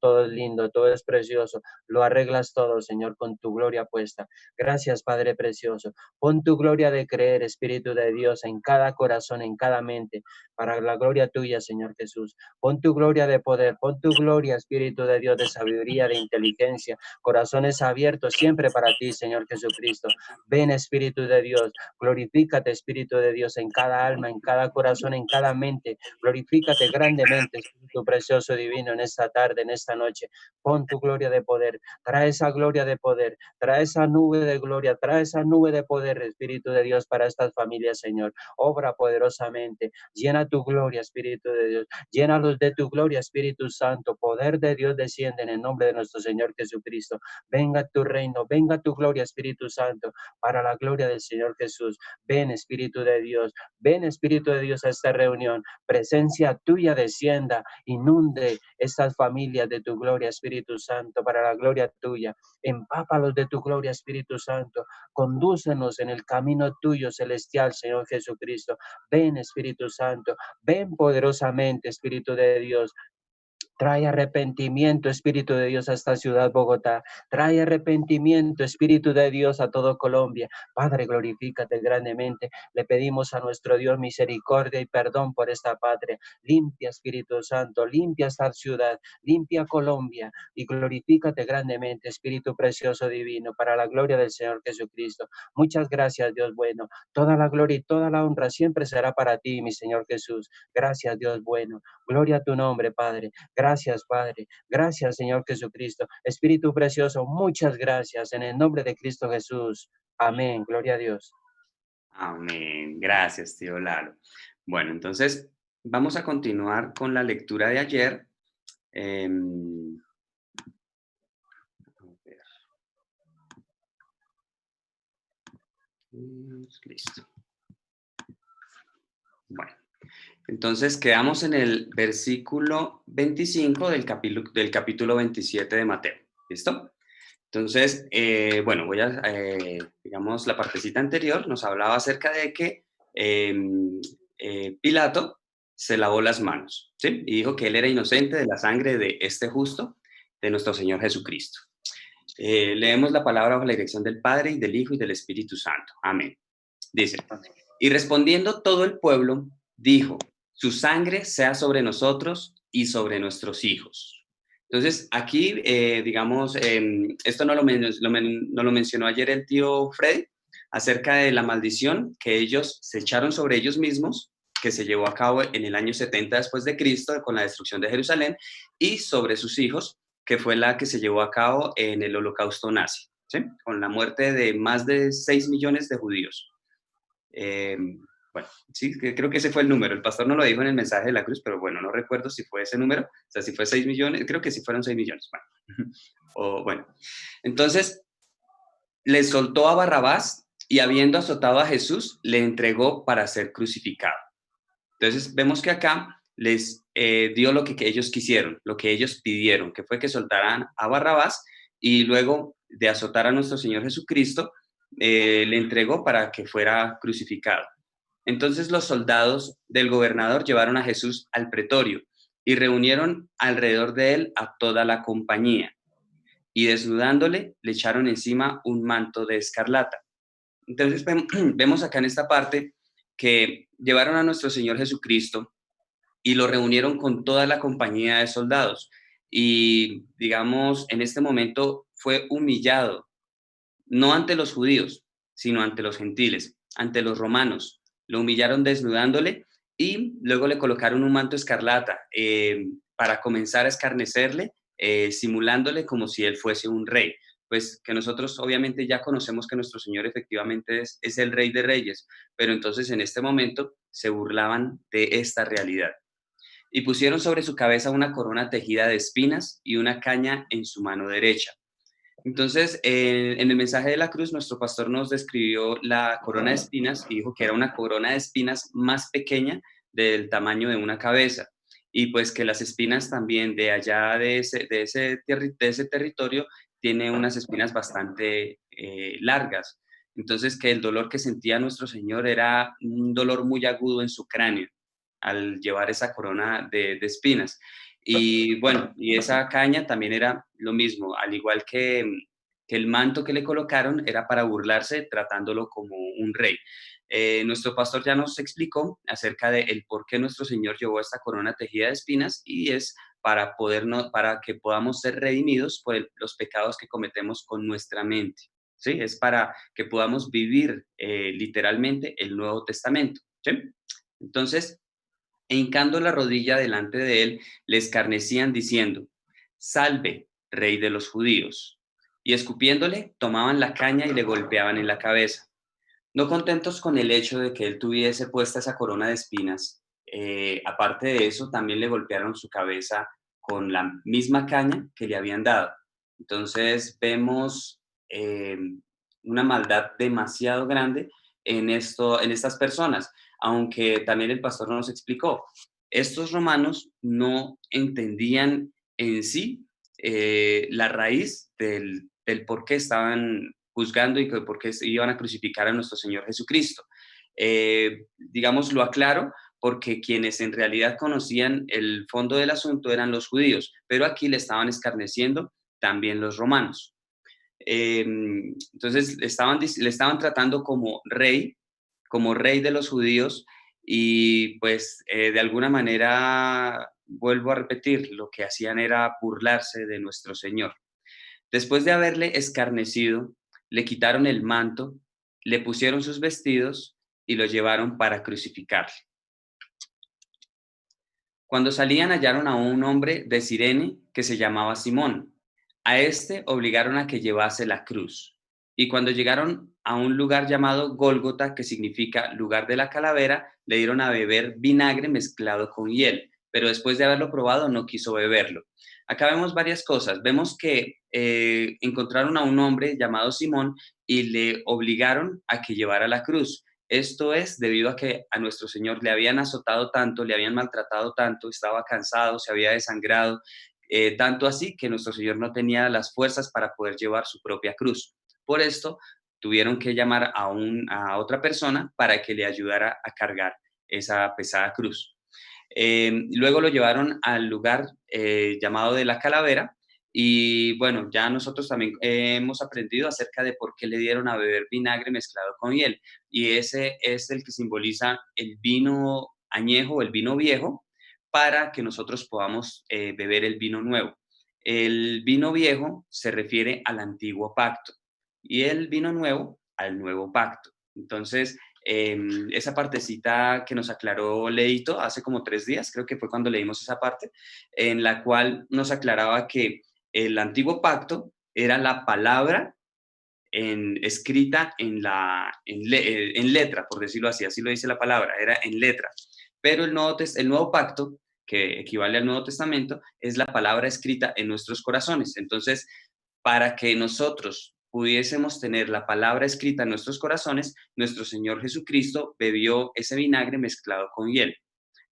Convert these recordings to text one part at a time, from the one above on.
todo es lindo, todo es precioso, lo arreglas todo, Señor, con tu gloria puesta. Gracias, Padre precioso. Pon tu gloria de creer, Espíritu de Dios, en cada corazón, en cada mente, para la gloria tuya, Señor Jesús. Pon tu gloria de poder, pon tu gloria, Espíritu de Dios, de sabiduría, de inteligencia, corazones abiertos siempre para ti, Señor Jesucristo. Ven, Espíritu de Dios, glorifícate, Espíritu de Dios, en cada alma, en cada corazón, en cada mente. Glorifícate grandemente, Espíritu precioso divino, en esta tarde, en esta noche. Pon tu gloria de poder, trae esa gloria de poder, trae esa nube de gloria, trae esa nube de poder, Espíritu de Dios, para estas familias, Señor. Obra poderosamente, llena tu gloria, Espíritu de Dios, llénalos de tu gloria, Espíritu Santo. Poder de Dios desciende en el nombre de nuestro Señor Jesucristo. Venga tu reino, venga tu gloria, Espíritu Santo, para la gloria del Señor Jesús. Ven, Espíritu de Dios, ven, Espíritu de Dios, a esta reunión. Presencia tuya descienda, inunde estas familias de tu gloria, Espíritu Santo, para la gloria tuya. Empápalos de tu gloria, Espíritu Santo. Condúcenos en el camino tuyo celestial, Señor Jesucristo. Ven, Espíritu Santo, ven poderosamente, Espíritu de Dios. Trae arrepentimiento, Espíritu de Dios, a esta ciudad, Bogotá. Trae arrepentimiento, Espíritu de Dios, a todo Colombia. Padre, glorifícate grandemente. Le pedimos a nuestro Dios misericordia y perdón por esta patria. Limpia, Espíritu Santo, limpia esta ciudad, limpia Colombia y glorifícate grandemente, Espíritu precioso divino, para la gloria del Señor Jesucristo. Muchas gracias, Dios bueno. Toda la gloria y toda la honra siempre será para ti, mi Señor Jesús. Gracias, Dios bueno. Gloria a tu nombre, Padre. Gracias, Padre. Gracias, Señor Jesucristo. Espíritu precioso, muchas gracias. En el nombre de Cristo Jesús. Amén. Gloria a Dios. Amén. Gracias, tío Lalo. Bueno, entonces vamos a continuar con la lectura de ayer. A ver. Listo. Bueno, entonces quedamos en el versículo 25 del capítulo 27 de Mateo. ¿Listo? Entonces, bueno, digamos, la partecita anterior nos hablaba acerca de que Pilato se lavó las manos, ¿sí? Y dijo que él era inocente de la sangre de este justo, de nuestro Señor Jesucristo. Leemos la palabra bajo la dirección del Padre, y del Hijo, y del Espíritu Santo. Amén. Dice, y respondiendo todo el pueblo, dijo, su sangre sea sobre nosotros y sobre nuestros hijos. Entonces, aquí, digamos, esto no lo mencionó ayer el tío Freddy, acerca de la maldición que ellos se echaron sobre ellos mismos, que se llevó a cabo en el año 70 después de Cristo, con la destrucción de Jerusalén, y sobre sus hijos, que fue la que se llevó a cabo en el Holocausto nazi, ¿sí? Con la muerte de más de 6 millones de judíos. Bueno, sí, creo que ese fue el número. El pastor no lo dijo en el mensaje de la cruz, pero bueno, no recuerdo si fue ese número, o sea, si fue 6 millones, creo que sí fueron 6 millones. Bueno, entonces le soltó a Barrabás y habiendo azotado a Jesús, le entregó para ser crucificado. Entonces vemos que acá les dio lo que ellos quisieron, lo que ellos pidieron, que fue que soltaran a Barrabás y luego de azotar a nuestro Señor Jesucristo, le entregó para que fuera crucificado. Entonces los soldados del gobernador llevaron a Jesús al pretorio y reunieron alrededor de él a toda la compañía y desnudándole le echaron encima un manto de escarlata. Entonces vemos acá en esta parte que llevaron a nuestro Señor Jesucristo y lo reunieron con toda la compañía de soldados y digamos en este momento fue humillado, no ante los judíos, sino ante los gentiles, ante los romanos. Lo humillaron desnudándole y luego le colocaron un manto escarlata para comenzar a escarnecerle, simulándole como si él fuese un rey. Pues que nosotros obviamente ya conocemos que nuestro Señor efectivamente es el Rey de Reyes, pero entonces en este momento se burlaban de esta realidad. Y pusieron sobre su cabeza una corona tejida de espinas y una caña en su mano derecha. Entonces, en el mensaje de la cruz, nuestro pastor nos describió la corona de espinas y dijo que era una corona de espinas más pequeña del tamaño de una cabeza. Y pues que las espinas también de allá de ese territorio tiene unas espinas bastante largas. Entonces, que el dolor que sentía nuestro Señor era un dolor muy agudo en su cráneo al llevar esa corona de espinas. Y bueno, y esa caña también era lo mismo, al igual que el manto que le colocaron era para burlarse, tratándolo como un rey. Nuestro pastor ya nos explicó acerca de el por qué nuestro Señor llevó esta corona tejida de espinas y es para para que podamos ser redimidos por los pecados que cometemos con nuestra mente. ¿Sí? Es para que podamos vivir literalmente el Nuevo Testamento. ¿Sí? Entonces, e hincando la rodilla delante de él, le escarnecían diciendo, Salve, rey de los judíos. Y escupiéndole, tomaban la caña y le golpeaban en la cabeza. No contentos con el hecho de que él tuviese puesta esa corona de espinas, aparte de eso, también le golpearon su cabeza con la misma caña que le habían dado. Entonces vemos una maldad demasiado grande en estas personas, aunque también el pastor nos explicó, estos romanos no entendían en sí la raíz del por qué estaban juzgando y por qué iban a crucificar a nuestro Señor Jesucristo. Digamos, lo aclaro porque quienes en realidad conocían el fondo del asunto eran los judíos, pero aquí le estaban escarneciendo también los romanos. Entonces le estaban tratando como rey de los judíos y pues de alguna manera, vuelvo a repetir, lo que hacían era burlarse de nuestro Señor. Después de haberle escarnecido, le quitaron el manto, le pusieron sus vestidos y lo llevaron para crucificarle. Cuando salían hallaron a un hombre de Cirene que se llamaba Simón. A este obligaron a que llevase la cruz. Y cuando llegaron a un lugar llamado Gólgota, que significa lugar de la calavera, le dieron a beber vinagre mezclado con hiel, pero después de haberlo probado no quiso beberlo. Acá vemos varias cosas. Vemos que encontraron a un hombre llamado Simón y le obligaron a que llevara la cruz. Esto es debido a que a nuestro Señor le habían azotado tanto, le habían maltratado tanto, estaba cansado, se había desangrado, tanto así que nuestro Señor no tenía las fuerzas para poder llevar su propia cruz. Por esto, tuvieron que llamar a otra persona para que le ayudara a cargar esa pesada cruz. Luego lo llevaron al lugar llamado de la calavera y bueno, ya nosotros también hemos aprendido acerca de por qué le dieron a beber vinagre mezclado con hiel. Y ese es el que simboliza el vino añejo, el vino viejo, para que nosotros podamos beber el vino nuevo. El vino viejo se refiere al antiguo pacto y el vino nuevo al nuevo pacto. Entonces, esa partecita que nos aclaró Leito hace como 3 días, creo que fue cuando leímos esa parte, en la cual nos aclaraba que el antiguo pacto era la palabra escrita en letra, por decirlo así, así lo dice la palabra, era en letra. Pero el nuevo pacto, que equivale al Nuevo Testamento, es la palabra escrita en nuestros corazones. Entonces, para que nosotros pudiésemos tener la palabra escrita en nuestros corazones, nuestro Señor Jesucristo bebió ese vinagre mezclado con hiel.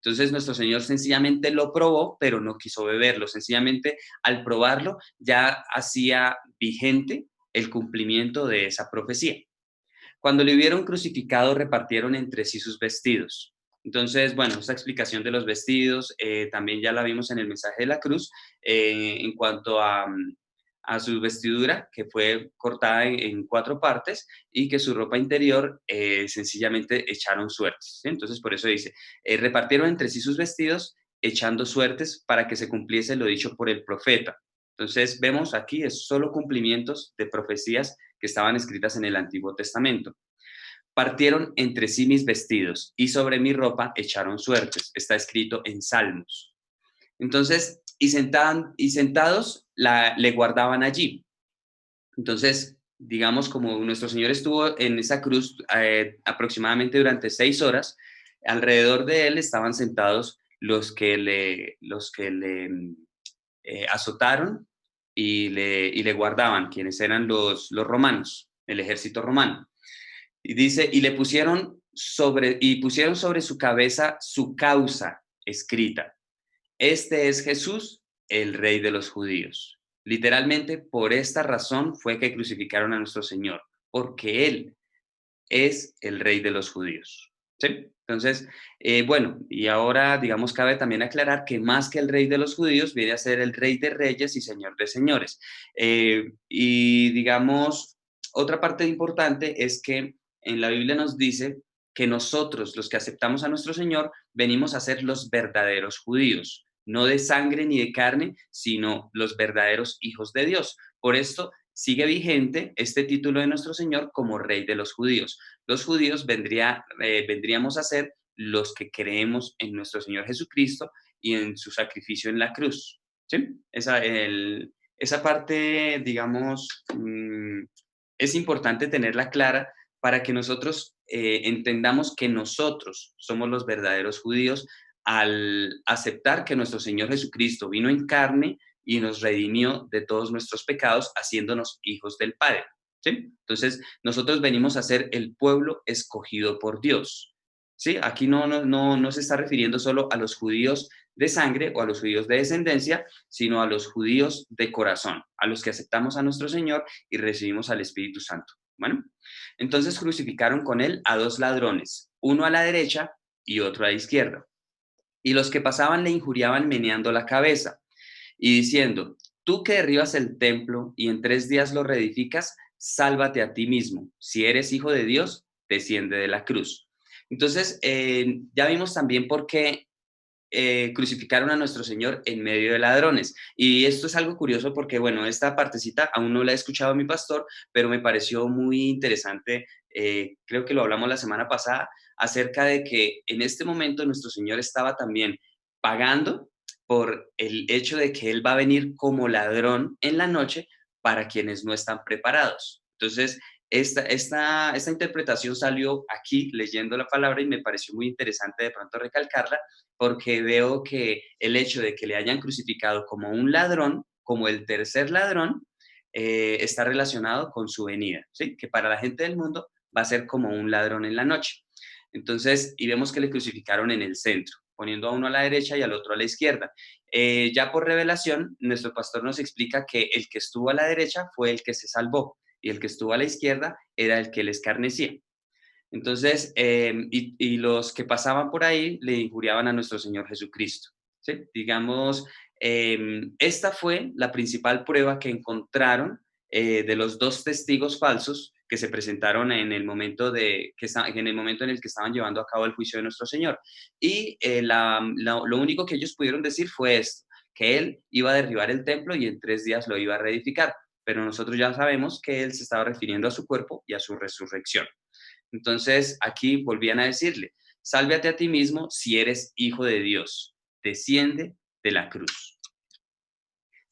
Entonces nuestro Señor sencillamente lo probó, pero no quiso beberlo. Sencillamente al probarlo ya hacía vigente el cumplimiento de esa profecía. Cuando le hubieron crucificado, repartieron entre sí sus vestidos. Entonces, bueno, esta explicación de los vestidos también ya la vimos en el mensaje de la cruz en cuanto a su vestidura, que fue cortada en 4 partes y que su ropa interior sencillamente echaron suertes. ¿Sí? Entonces, por eso dice, repartieron entre sí sus vestidos echando suertes para que se cumpliese lo dicho por el profeta. Entonces, vemos aquí es solo cumplimientos de profecías que estaban escritas en el Antiguo Testamento. Partieron entre sí mis vestidos y sobre mi ropa echaron suertes. Está escrito en Salmos. Entonces, y sentados le guardaban allí. Entonces, digamos, como nuestro Señor estuvo en esa cruz aproximadamente durante 6 horas, alrededor de él estaban sentados los que le azotaron y le guardaban, quienes eran los romanos, el ejército romano. Y dice, pusieron sobre su cabeza su causa escrita. Este es Jesús, el Rey de los judíos. Literalmente, por esta razón fue que crucificaron a nuestro Señor, porque Él es el Rey de los judíos. ¿Sí? Entonces, bueno, y ahora, digamos, cabe también aclarar que más que el rey de los judíos, viene a ser el rey de reyes y señor de señores. Y digamos, otra parte importante es que en la Biblia nos dice que nosotros, los que aceptamos a nuestro Señor, venimos a ser los verdaderos judíos, no de sangre ni de carne, sino los verdaderos hijos de Dios. Por esto sigue vigente este título de nuestro Señor como Rey de los judíos. Los judíos vendríamos a ser los que creemos en nuestro Señor Jesucristo y en su sacrificio en la cruz. ¿Sí? Esa parte, digamos, es importante tenerla clara para que nosotros entendamos que nosotros somos los verdaderos judíos al aceptar que nuestro Señor Jesucristo vino en carne y nos redimió de todos nuestros pecados, haciéndonos hijos del Padre. ¿Sí? Entonces, nosotros venimos a ser el pueblo escogido por Dios. ¿Sí? Aquí no se está refiriendo solo a los judíos de sangre o a los judíos de descendencia, sino a los judíos de corazón, a los que aceptamos a nuestro Señor y recibimos al Espíritu Santo. Bueno, entonces crucificaron con él a dos ladrones, uno a la derecha y otro a la izquierda. Y los que pasaban le injuriaban meneando la cabeza y diciendo, tú que derribas el templo y en 3 días lo reedificas, sálvate a ti mismo. Si eres hijo de Dios, desciende de la cruz. Entonces, ya vimos también por qué crucificaron a nuestro Señor en medio de ladrones. Y esto es algo curioso porque, bueno, esta partecita aún no la he escuchado a mi pastor, pero me pareció muy interesante, creo que lo hablamos la semana pasada, acerca de que en este momento nuestro Señor estaba también pagando por el hecho de que Él va a venir como ladrón en la noche para quienes no están preparados. Entonces, esta interpretación salió aquí leyendo la palabra y me pareció muy interesante de pronto recalcarla, porque veo que el hecho de que le hayan crucificado como un ladrón, como el tercer ladrón, está relacionado con su venida, ¿sí? Que para la gente del mundo va a ser como un ladrón en la noche. Entonces, y vemos que le crucificaron en el centro, poniendo a uno a la derecha y al otro a la izquierda. Ya por revelación, nuestro pastor nos explica que el que estuvo a la derecha fue el que se salvó y el que estuvo a la izquierda era el que le escarnecía. Entonces, y los que pasaban por ahí le injuriaban a nuestro Señor Jesucristo. ¿Sí? Digamos, esta fue la principal prueba que encontraron de los dos testigos falsos que se presentaron en el momento, en el momento en el que estaban llevando a cabo el juicio de nuestro Señor. Y lo único que ellos pudieron decir fue esto, que Él iba a derribar el templo y en 3 días lo iba a reedificar. Pero nosotros ya sabemos que Él se estaba refiriendo a su cuerpo y a su resurrección. Entonces, aquí volvían a decirle, sálvate a ti mismo si eres hijo de Dios, desciende de la cruz.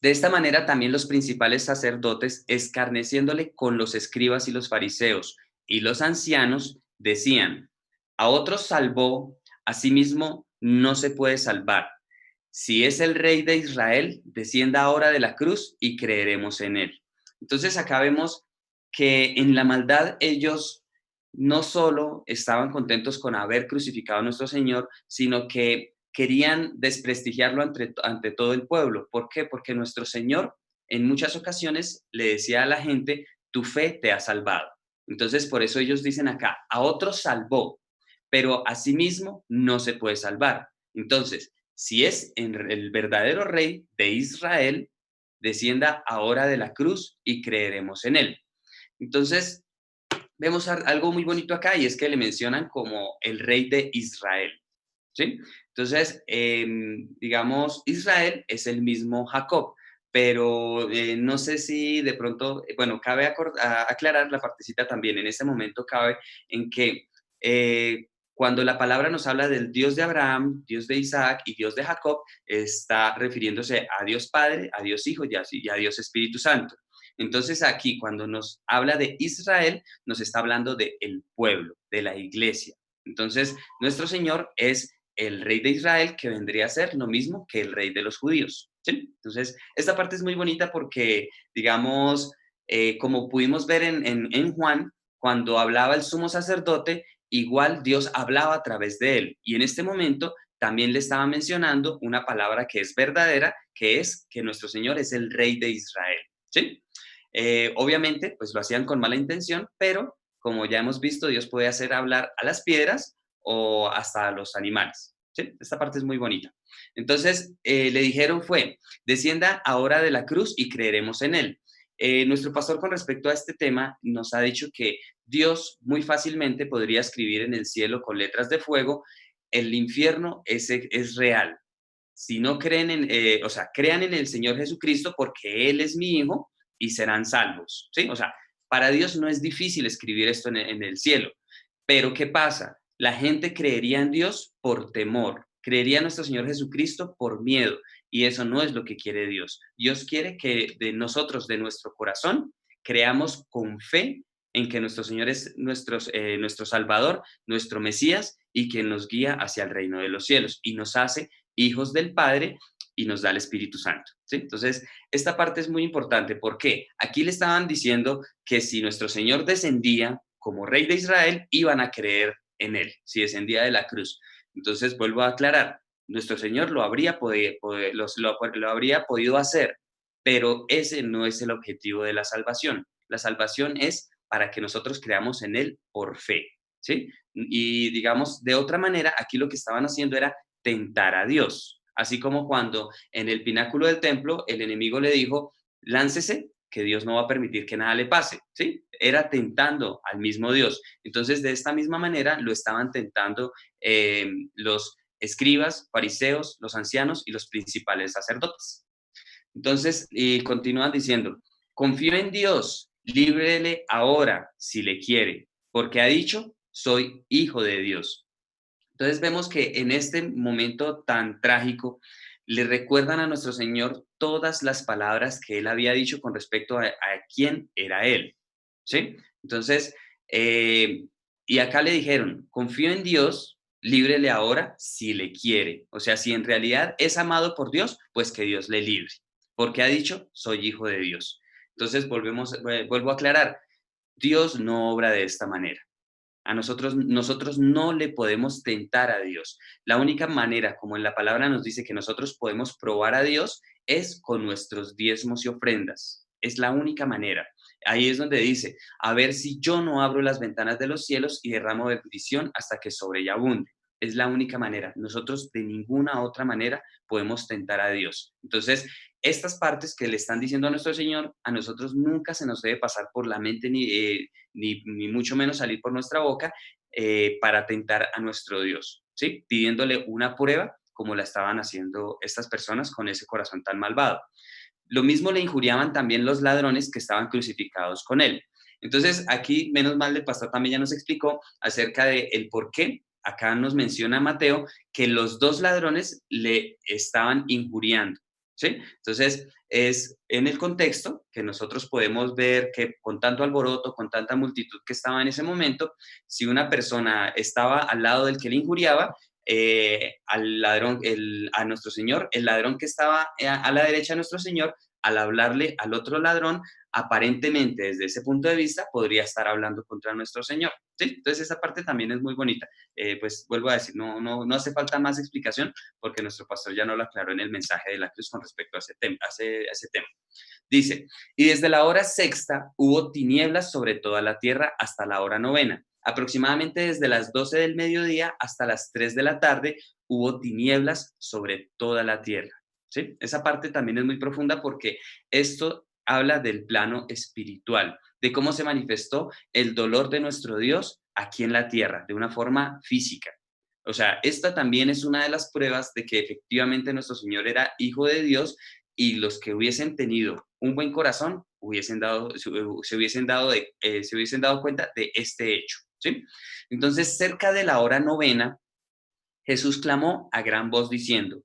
De esta manera también los principales sacerdotes, escarneciéndole con los escribas y los fariseos y los ancianos, decían, a otros salvó, a sí mismo no se puede salvar. Si es el rey de Israel, descienda ahora de la cruz y creeremos en él. Entonces acá vemos que en la maldad ellos no solo estaban contentos con haber crucificado a nuestro Señor, sino que querían desprestigiarlo ante todo el pueblo. ¿Por qué? Porque nuestro Señor en muchas ocasiones le decía a la gente, tu fe te ha salvado. Entonces, por eso ellos dicen acá, a otros salvó, pero a sí mismo no se puede salvar. Entonces, si es el verdadero rey de Israel, descienda ahora de la cruz y creeremos en él. Entonces, vemos algo muy bonito acá y es que le mencionan como el rey de Israel. ¿Sí? Entonces, digamos, Israel es el mismo Jacob, pero no sé si de pronto, bueno, cabe aclarar la partecita también, en ese momento cabe en que cuando la palabra nos habla del Dios de Abraham, Dios de Isaac y Dios de Jacob, está refiriéndose a Dios Padre, a Dios Hijo y a Dios Espíritu Santo. Entonces aquí, cuando nos habla de Israel, nos está hablando del pueblo, de la iglesia. Entonces, nuestro Señor es el rey de Israel, que vendría a ser lo mismo que el rey de los judíos. ¿Sí? Entonces, esta parte es muy bonita porque, digamos, como pudimos ver en Juan, cuando hablaba el sumo sacerdote, igual Dios hablaba a través de él. Y en este momento también le estaba mencionando una palabra que es verdadera, que es que nuestro Señor es el rey de Israel. ¿Sí? Obviamente, pues lo hacían con mala intención, pero como ya hemos visto, Dios puede hacer hablar a las piedras o hasta a los animales. ¿Sí? Esta parte es muy bonita. Entonces, le dijeron descienda ahora de la cruz y creeremos en él. Nuestro pastor con respecto a este tema nos ha dicho que Dios muy fácilmente podría escribir en el cielo con letras de fuego, el infierno es real. Si no creen o sea, crean en el Señor Jesucristo porque Él es mi hijo y serán salvos, ¿sí? O sea, para Dios no es difícil escribir esto en el cielo. Pero ¿qué pasa? La gente creería en Dios por temor, creería en nuestro Señor Jesucristo por miedo, y eso no es lo que quiere Dios. Dios quiere que de nosotros, de nuestro corazón, creamos con fe en que nuestro Señor es nuestro Salvador, nuestro Mesías, y que nos guía hacia el reino de los cielos y nos hace hijos del Padre y nos da el Espíritu Santo. ¿Sí? Entonces, esta parte es muy importante. ¿Por qué? Aquí le estaban diciendo que si nuestro Señor descendía como Rey de Israel, iban a creer en Él, si descendía de la cruz. Entonces, vuelvo a aclarar, nuestro Señor lo habría podido hacer, pero ese no es el objetivo de la salvación. La salvación es para que nosotros creamos en Él por fe. ¿Sí? Y digamos, de otra manera, aquí lo que estaban haciendo era tentar a Dios. Así como cuando en el pináculo del templo el enemigo le dijo, láncese, que Dios no va a permitir que nada le pase, ¿sí? Era tentando al mismo Dios. Entonces, de esta misma manera lo estaban tentando los escribas, fariseos, los ancianos y los principales sacerdotes. Entonces, y continúan diciendo, confío en Dios, líbrele ahora si le quiere, porque ha dicho, soy hijo de Dios. Entonces vemos que en este momento tan trágico le recuerdan a nuestro Señor todas las palabras que Él había dicho con respecto a quién era Él, ¿sí? Entonces, y acá le dijeron, confío en Dios, líbrele ahora si le quiere. O sea, si en realidad es amado por Dios, pues que Dios le libre, porque ha dicho, soy hijo de Dios. Entonces, vuelvo a aclarar, Dios no obra de esta manera. Nosotros no le podemos tentar a Dios. La única manera, como en la palabra nos dice que nosotros podemos probar a Dios, es con nuestros diezmos y ofrendas. Es la única manera. Ahí es donde dice, a ver si yo no abro las ventanas de los cielos y derramo bendición hasta que sobre ella abunde. Es la única manera. Nosotros de ninguna otra manera podemos tentar a Dios. Entonces, estas partes que le están diciendo a nuestro Señor, a nosotros nunca se nos debe pasar por la mente ni mucho menos salir por nuestra boca para tentar a nuestro Dios, ¿sí? Pidiéndole una prueba como la estaban haciendo estas personas con ese corazón tan malvado. Lo mismo le injuriaban también los ladrones que estaban crucificados con él. Entonces, aquí, menos mal, el pastor también ya nos explicó acerca de el por qué. Acá nos menciona Mateo que los dos ladrones le estaban injuriando, ¿sí? Entonces, es en el contexto que nosotros podemos ver que con tanto alboroto, con tanta multitud que estaba en ese momento, si una persona estaba al lado del que le injuriaba, al ladrón, a nuestro Señor, el ladrón que estaba a la derecha de nuestro Señor, al hablarle al otro ladrón, aparentemente desde ese punto de vista podría estar hablando contra nuestro Señor. ¿Sí? Entonces esa parte también es muy bonita. Pues vuelvo a decir, no hace falta más explicación porque nuestro pastor ya no lo aclaró en el mensaje de la cruz con respecto a ese tema. Dice, y desde la hora sexta hubo tinieblas sobre toda la tierra hasta la hora novena. Aproximadamente desde las 12 del mediodía hasta las 3 de la tarde hubo tinieblas sobre toda la tierra. ¿Sí? Esa parte también es muy profunda porque esto habla del plano espiritual, de cómo se manifestó el dolor de nuestro Dios aquí en la tierra, de una forma física. O sea, esta también es una de las pruebas de que efectivamente nuestro Señor era hijo de Dios y los que hubiesen tenido un buen corazón se hubiesen dado cuenta de este hecho. ¿Sí? Entonces, cerca de la hora novena, Jesús clamó a gran voz diciendo,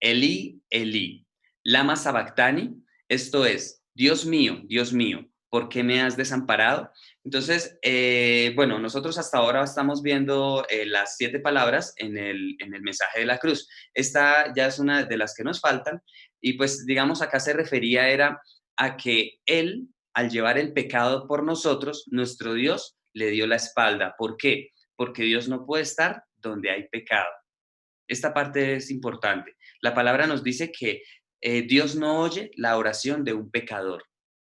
Elí, Elí, lama sabactani, esto es, Dios mío, ¿por qué me has desamparado? Entonces, bueno, nosotros hasta ahora estamos viendo las 7 palabras en el mensaje de la cruz. Esta ya es una de las que nos faltan y pues digamos acá se refería era a que Él, al llevar el pecado por nosotros, nuestro Dios le dio la espalda. ¿Por qué? Porque Dios no puede estar donde hay pecado. Esta parte es importante. La palabra nos dice que Dios no oye la oración de un pecador.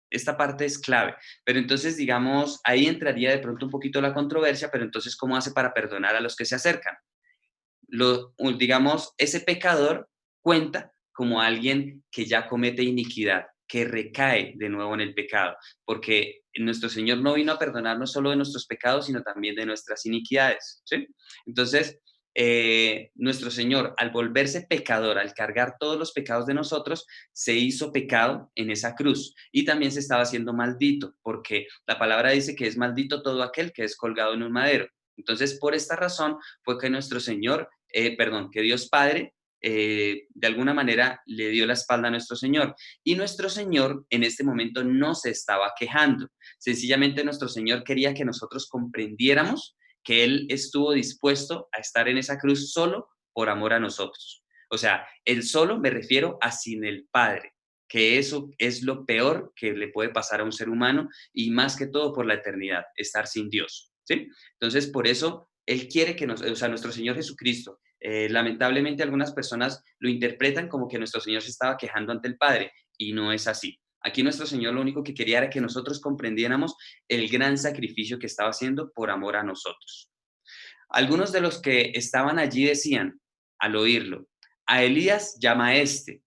Esta parte es clave. Pero entonces, digamos, ahí entraría de pronto un poquito la controversia, pero entonces, ¿cómo hace para perdonar a los que se acercan? Digamos, ese pecador cuenta como alguien que ya comete iniquidad, que recae de nuevo en el pecado, porque nuestro Señor no vino a perdonarnos solo de nuestros pecados, sino también de nuestras iniquidades, ¿sí? Entonces, nuestro Señor, al volverse pecador, al cargar todos los pecados de nosotros, se hizo pecado en esa cruz y también se estaba haciendo maldito, porque la palabra dice que es maldito todo aquel que es colgado en un madero. Entonces, por esta razón fue que nuestro Señor, que Dios Padre, de alguna manera le dio la espalda a nuestro Señor. Y nuestro Señor en este momento no se estaba quejando. Sencillamente nuestro Señor quería que nosotros comprendiéramos que Él estuvo dispuesto a estar en esa cruz solo por amor a nosotros. O sea, el solo me refiero a sin el Padre, que eso es lo peor que le puede pasar a un ser humano y más que todo por la eternidad, estar sin Dios, ¿sí? Entonces, por eso Él quiere que o sea, nuestro Señor Jesucristo, lamentablemente algunas personas lo interpretan como que nuestro Señor se estaba quejando ante el Padre y no es así. Aquí nuestro Señor lo único que quería era que nosotros comprendiéramos el gran sacrificio que estaba haciendo por amor a nosotros. Algunos de los que estaban allí decían, al oírlo, a Elías llama a este.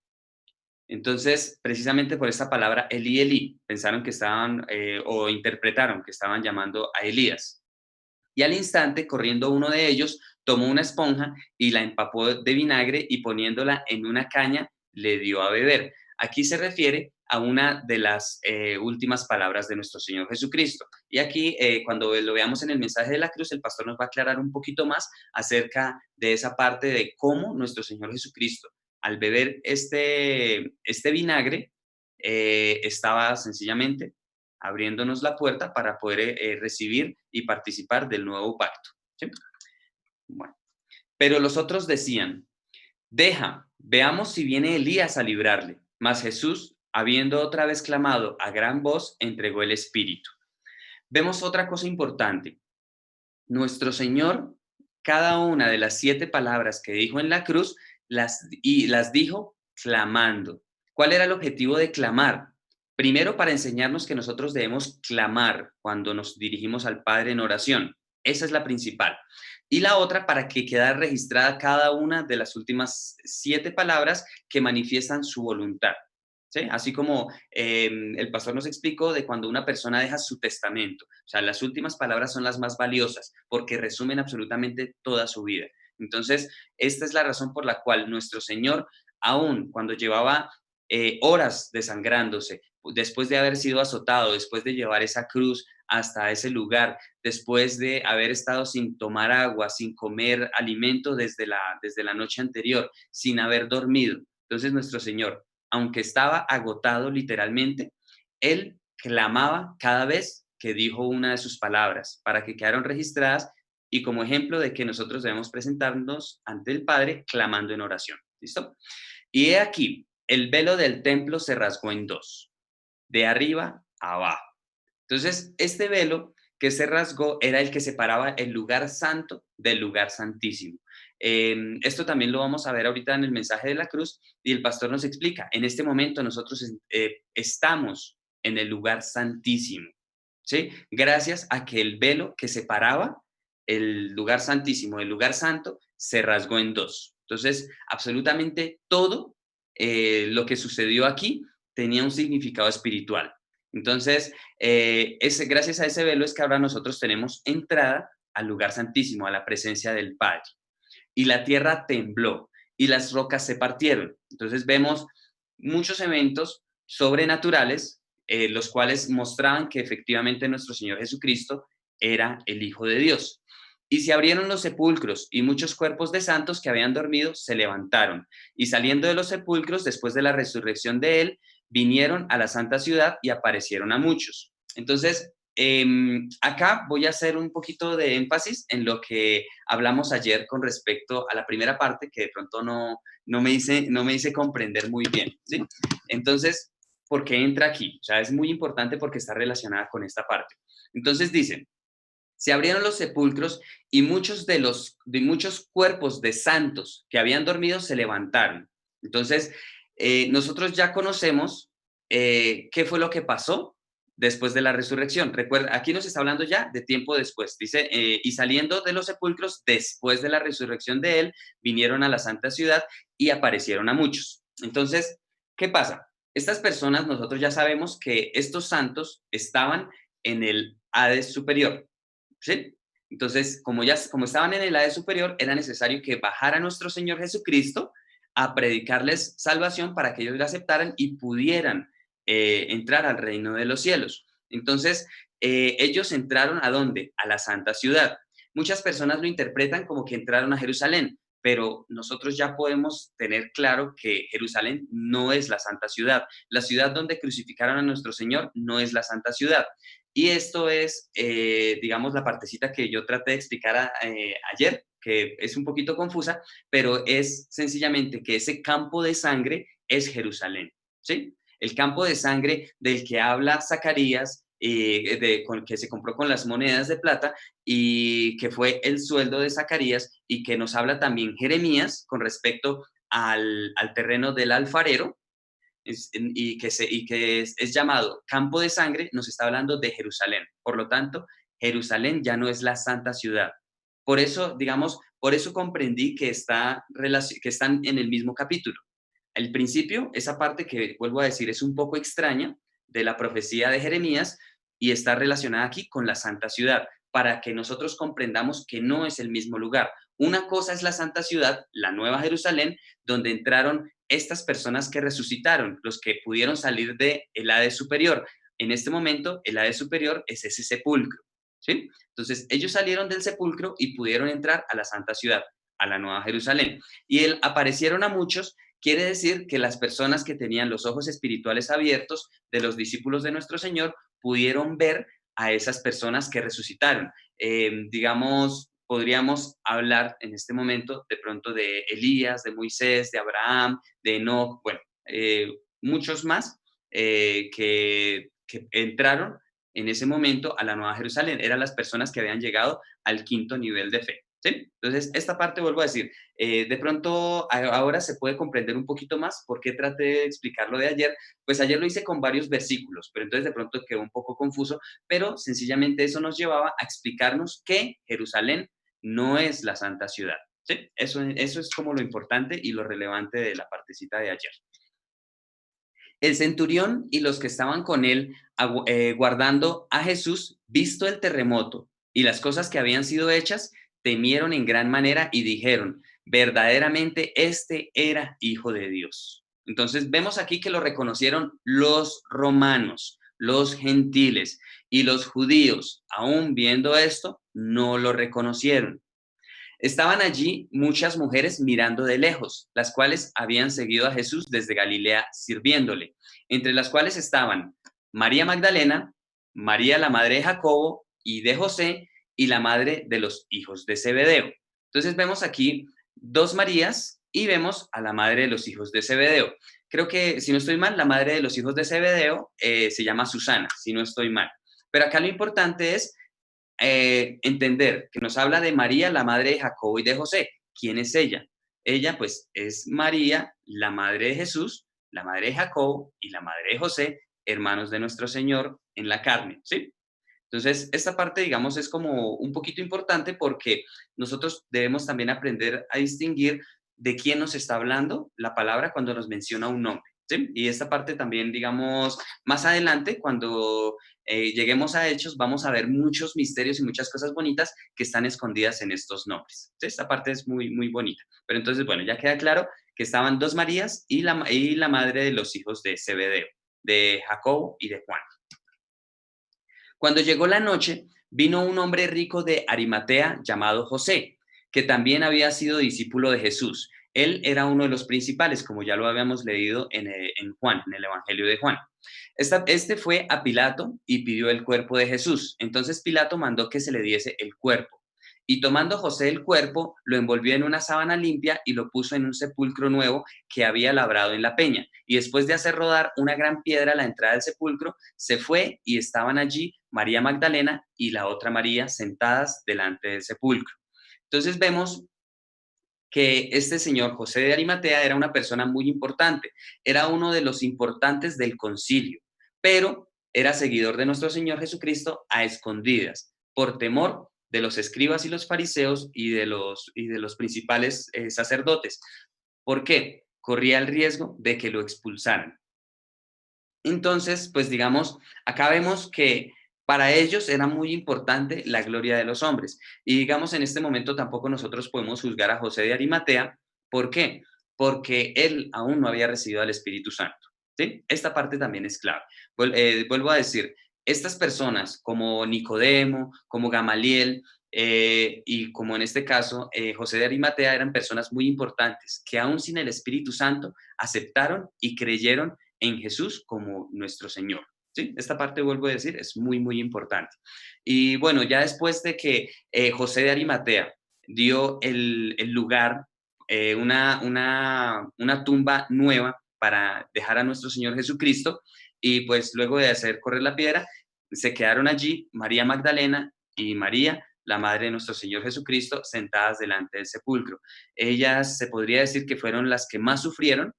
Entonces, precisamente por esa palabra Elí, Elí, pensaron que estaban o interpretaron que estaban llamando a Elías. Y al instante, corriendo uno de ellos, tomó una esponja y la empapó de vinagre y poniéndola en una caña, le dio a beber. Aquí se refiere a una de las últimas palabras de nuestro Señor Jesucristo. Y aquí, cuando lo veamos en el mensaje de la cruz, el pastor nos va a aclarar un poquito más acerca de esa parte de cómo nuestro Señor Jesucristo, al beber este vinagre, estaba sencillamente abriéndonos la puerta para poder recibir y participar del nuevo pacto. ¿Sí? Bueno, pero los otros decían, deja, veamos si viene Elías a librarle. Mas Jesús, habiendo otra vez clamado a gran voz, entregó el Espíritu. Vemos otra cosa importante. Nuestro Señor, cada una de las 7 palabras que dijo en la cruz, las dijo clamando. ¿Cuál era el objetivo de clamar? Primero, para enseñarnos que nosotros debemos clamar cuando nos dirigimos al Padre en oración. Esa es la principal. Y la otra, para que quede registrada cada una de las últimas 7 palabras que manifiestan su voluntad. ¿Sí? Así como el pastor nos explicó de cuando una persona deja su testamento. O sea, las últimas palabras son las más valiosas porque resumen absolutamente toda su vida. Entonces, esta es la razón por la cual nuestro Señor, aun cuando llevaba horas desangrándose, después de haber sido azotado, después de llevar esa cruz hasta ese lugar, después de haber estado sin tomar agua, sin comer alimento desde la noche anterior, sin haber dormido. Entonces, nuestro Señor, aunque estaba agotado literalmente, él clamaba cada vez que dijo una de sus palabras para que quedaran registradas y como ejemplo de que nosotros debemos presentarnos ante el Padre clamando en oración. ¿Listo? Y he aquí, el velo del templo se rasgó en dos, de arriba a abajo. Entonces, este velo que se rasgó era el que separaba el lugar santo del lugar santísimo. Esto también lo vamos a ver ahorita en el mensaje de la cruz y el pastor nos explica, en este momento nosotros estamos en el lugar santísimo, ¿sí? Gracias a que el velo que separaba el lugar santísimo del lugar santo se rasgó en dos. Entonces, absolutamente todo lo que sucedió aquí tenía un significado espiritual. Entonces, gracias a ese velo es que ahora nosotros tenemos entrada al lugar santísimo, a la presencia del Padre. Y la tierra tembló y las rocas se partieron. Entonces vemos muchos eventos sobrenaturales, los cuales mostraban que efectivamente nuestro Señor Jesucristo era el Hijo de Dios. Y se abrieron los sepulcros y muchos cuerpos de santos que habían dormido se levantaron. Y saliendo de los sepulcros, después de la resurrección de Él, vinieron a la santa ciudad y aparecieron a muchos. Entonces, acá voy a hacer un poquito de énfasis en lo que hablamos ayer con respecto a la primera parte que de pronto no me hice comprender muy bien, ¿sí? Entonces, ¿por qué entra aquí? O sea, es muy importante porque está relacionada con esta parte. Entonces dicen, se abrieron los sepulcros y muchos cuerpos de santos que habían dormido se levantaron. Entonces, nosotros ya conocemos ¿qué fue lo que pasó después de la resurrección? Recuerda, aquí nos está hablando ya de tiempo después. Dice, y saliendo de los sepulcros, después de la resurrección de él, vinieron a la santa ciudad y aparecieron a muchos. Entonces, ¿qué pasa? Estas personas, nosotros ya sabemos que estos santos estaban en el Hades superior, ¿sí? Entonces, como estaban en el Hades superior, era necesario que bajara nuestro Señor Jesucristo a predicarles salvación para que ellos la aceptaran y pudieran entrar al reino de los cielos. Entonces, ellos entraron ¿a dónde? A la santa ciudad. Muchas personas lo interpretan como que entraron a Jerusalén, pero nosotros ya podemos tener claro que Jerusalén no es la santa ciudad. La ciudad donde crucificaron a nuestro Señor no es la santa ciudad. Y esto es, digamos, la partecita que yo traté de explicar ayer, que es un poquito confusa, pero es sencillamente que ese campo de sangre es Jerusalén, ¿sí? El campo de sangre del que habla Zacarías, que se compró con las monedas de plata y que fue el sueldo de Zacarías, y que nos habla también Jeremías con respecto al terreno del alfarero, es llamado campo de sangre, nos está hablando de Jerusalén. Por lo tanto, Jerusalén ya no es la santa ciudad. Por eso, digamos, por eso comprendí que están en el mismo capítulo. Al principio, esa parte que vuelvo a decir es un poco extraña de la profecía de Jeremías y está relacionada aquí con la santa ciudad, para que nosotros comprendamos que no es el mismo lugar. Una cosa es la santa ciudad, la nueva Jerusalén, donde entraron estas personas que resucitaron, los que pudieron salir del Hades superior. En este momento, el Hades superior es ese sepulcro, ¿sí? Entonces, ellos salieron del sepulcro y pudieron entrar a la santa ciudad, a la nueva Jerusalén. Y aparecieron a muchos. Quiere decir que las personas que tenían los ojos espirituales abiertos de los discípulos de nuestro Señor pudieron ver a esas personas que resucitaron. Digamos, podríamos hablar en este momento de pronto de Elías, de Moisés, de Abraham, de Enoch, bueno, muchos más que entraron en ese momento a la Nueva Jerusalén. Eran las personas que habían llegado al quinto nivel de fe, ¿sí? Entonces, esta parte vuelvo a decir, de pronto ahora se puede comprender un poquito más por qué traté de explicarlo de ayer. Pues ayer lo hice con varios versículos, pero entonces de pronto quedó un poco confuso, pero sencillamente eso nos llevaba a explicarnos que Jerusalén no es la santa ciudad, ¿sí? Eso es como lo importante y lo relevante de la partecita de ayer. El centurión y los que estaban con él guardando a Jesús, visto el terremoto y las cosas que habían sido hechas, temieron en gran manera y dijeron, verdaderamente este era hijo de Dios. Entonces vemos aquí que lo reconocieron los romanos, los gentiles y los judíos. Aún viendo esto, no lo reconocieron. Estaban allí muchas mujeres mirando de lejos, las cuales habían seguido a Jesús desde Galilea sirviéndole, entre las cuales estaban María Magdalena, María la madre de Jacobo y de José, y la madre de los hijos de Zebedeo. Entonces vemos aquí dos Marías y vemos a la madre de los hijos de Zebedeo. Creo que, si no estoy mal, la madre de los hijos de Zebedeo se llama Susana, si no estoy mal. Pero acá lo importante es entender que nos habla de María, la madre de Jacobo y de José. ¿Quién es ella? Ella, pues, es María, la madre de Jesús, la madre de Jacobo y la madre de José, hermanos de nuestro Señor en la carne, ¿sí? Entonces, esta parte, digamos, es como un poquito importante porque nosotros debemos también aprender a distinguir de quién nos está hablando la palabra cuando nos menciona un nombre, ¿sí? Y esta parte también, digamos, más adelante, cuando lleguemos a Hechos, vamos a ver muchos misterios y muchas cosas bonitas que están escondidas en estos nombres, ¿sí? Esta parte es muy, muy bonita. Pero entonces, bueno, ya queda claro que estaban dos Marías y la madre de los hijos de Zebedeo, de Jacobo y de Juan. Cuando llegó la noche, vino un hombre rico de Arimatea llamado José, que también había sido discípulo de Jesús. Él era uno de los principales, como ya lo habíamos leído en Juan, en el Evangelio de Juan. Este fue a Pilato y pidió el cuerpo de Jesús. Entonces Pilato mandó que se le diese el cuerpo. Y tomando José el cuerpo, lo envolvió en una sábana limpia y lo puso en un sepulcro nuevo que había labrado en la peña. Y después de hacer rodar una gran piedra a la entrada del sepulcro, se fue y estaban allí María Magdalena y la otra María sentadas delante del sepulcro. Entonces vemos que este señor José de Arimatea era una persona muy importante, era uno de los importantes del concilio, pero era seguidor de nuestro Señor Jesucristo a escondidas, por temor de los escribas y los fariseos y de los principales sacerdotes. ¿Por qué? Corría el riesgo de que lo expulsaran. Entonces, pues digamos, acá vemos que para ellos era muy importante la gloria de los hombres. Y digamos, en este momento tampoco nosotros podemos juzgar a José de Arimatea. ¿Por qué? Porque él aún no había recibido al Espíritu Santo. ¿Sí? Esta parte también es clave. Vuelvo a decir, estas personas como Nicodemo, como Gamaliel, y como en este caso José de Arimatea eran personas muy importantes que aún sin el Espíritu Santo aceptaron y creyeron en Jesús como nuestro Señor. ¿Sí? Esta parte, vuelvo a decir, es muy, muy importante. Y bueno, ya después de que José de Arimatea dio el lugar, una tumba nueva para dejar a nuestro Señor Jesucristo, y pues luego de hacer correr la piedra, se quedaron allí María Magdalena y María, la madre de nuestro Señor Jesucristo, sentadas delante del sepulcro. Ellas se podría decir que fueron las que más sufrieron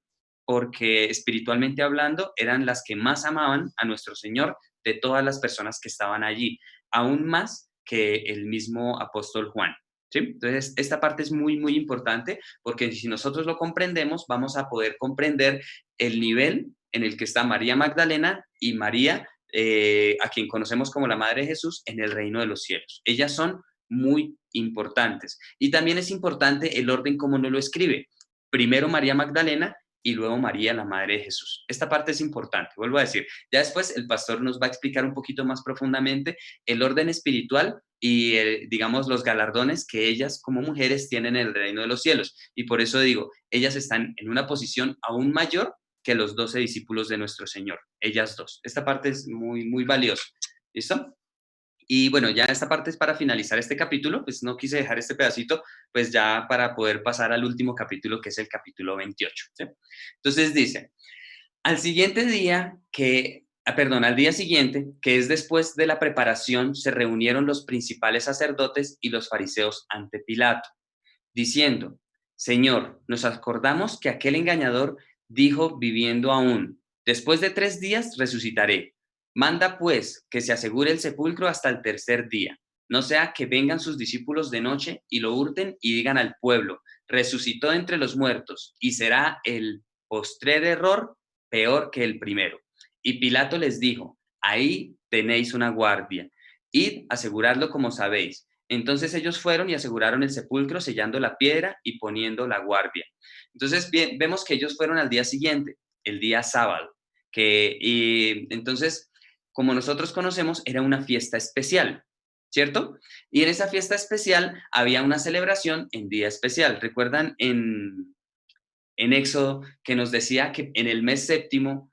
porque espiritualmente hablando eran las que más amaban a nuestro Señor de todas las personas que estaban allí, aún más que el mismo apóstol Juan. ¿Sí? Entonces, esta parte es muy, muy importante porque si nosotros lo comprendemos, vamos a poder comprender el nivel en el que está María Magdalena y María, a quien conocemos como la Madre de Jesús, en el reino de los cielos. Ellas son muy importantes. Y también es importante el orden como nos lo escribe. Primero María Magdalena y luego María, la Madre de Jesús. Esta parte es importante, vuelvo a decir. Ya después el pastor nos va a explicar un poquito más profundamente el orden espiritual y, digamos, los galardones que ellas como mujeres tienen en el reino de los cielos. Y por eso digo, ellas están en una posición aún mayor que los 12 discípulos de nuestro Señor, ellas dos. Esta parte es muy, muy valiosa. ¿Listo? Y bueno, ya esta parte es para finalizar este capítulo, pues no quise dejar este pedacito, pues ya para poder pasar al último capítulo, que es el capítulo 28. ¿Sí? Entonces dice, al siguiente día al día siguiente, que es después de la preparación, se reunieron los principales sacerdotes y los fariseos ante Pilato, diciendo, Señor, nos acordamos que aquel engañador dijo viviendo aún, después de 3 días resucitaré. Manda pues que se asegure el sepulcro hasta el tercer día. No sea que vengan sus discípulos de noche y lo hurten y digan al pueblo, resucitó entre los muertos, y será el postrer error peor que el primero. Y Pilato les dijo, ahí tenéis una guardia, id, aseguradlo como sabéis. Entonces ellos fueron y aseguraron el sepulcro, sellando la piedra y poniendo la guardia. Entonces bien, vemos que ellos fueron al día siguiente, el día sábado, y entonces, como nosotros conocemos, era una fiesta especial, ¿cierto? Y en esa fiesta especial había una celebración en día especial. ¿Recuerdan en Éxodo que nos decía que en el mes séptimo,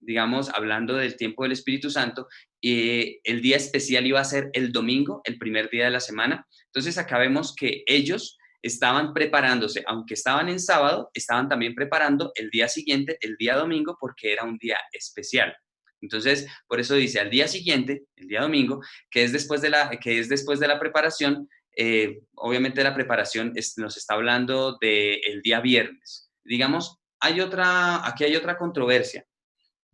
digamos, hablando del tiempo del Espíritu Santo, el día especial iba a ser el domingo, el primer día de la semana? Entonces acá vemos que ellos estaban preparándose, aunque estaban en sábado, estaban también preparando el día siguiente, el día domingo, porque era un día especial. Entonces, por eso dice al día siguiente, el día domingo, que es después de la preparación. Obviamente la preparación nos está hablando del día viernes. Digamos, aquí hay otra controversia,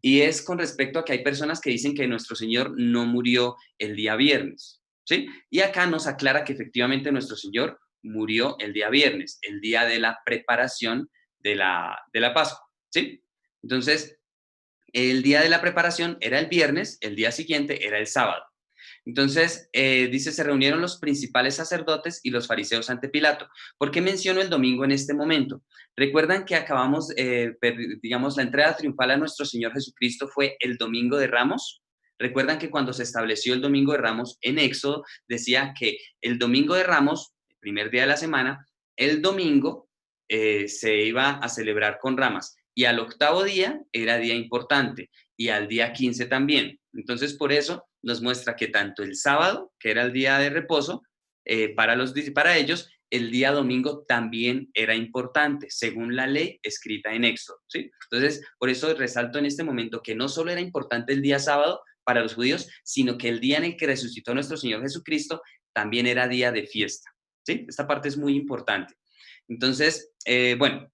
y es con respecto a que hay personas que dicen que nuestro Señor no murió el día viernes, ¿sí? Y acá nos aclara que efectivamente nuestro Señor murió el día viernes, el día de la preparación de la Pascua, ¿sí? Entonces, el día de la preparación era el viernes, el día siguiente era el sábado. Entonces, dice, se reunieron los principales sacerdotes y los fariseos ante Pilato. ¿Por qué menciono el domingo en este momento? Recuerdan que acabamos, digamos, la entrada triunfal a nuestro Señor Jesucristo fue el domingo de Ramos. Recuerdan que cuando se estableció el domingo de Ramos en Éxodo, decía que el domingo de Ramos, el primer día de la semana, el domingo se iba a celebrar con ramas, y al octavo día era día importante, y al día 15 también. Entonces, por eso nos muestra que tanto el sábado, que era el día de reposo, para ellos, el día domingo también era importante, según la ley escrita en Éxodo, ¿sí? Entonces, por eso resalto en este momento que no solo era importante el día sábado para los judíos, sino que el día en el que resucitó nuestro Señor Jesucristo también era día de fiesta, ¿sí? Esta parte es muy importante. Entonces, bueno,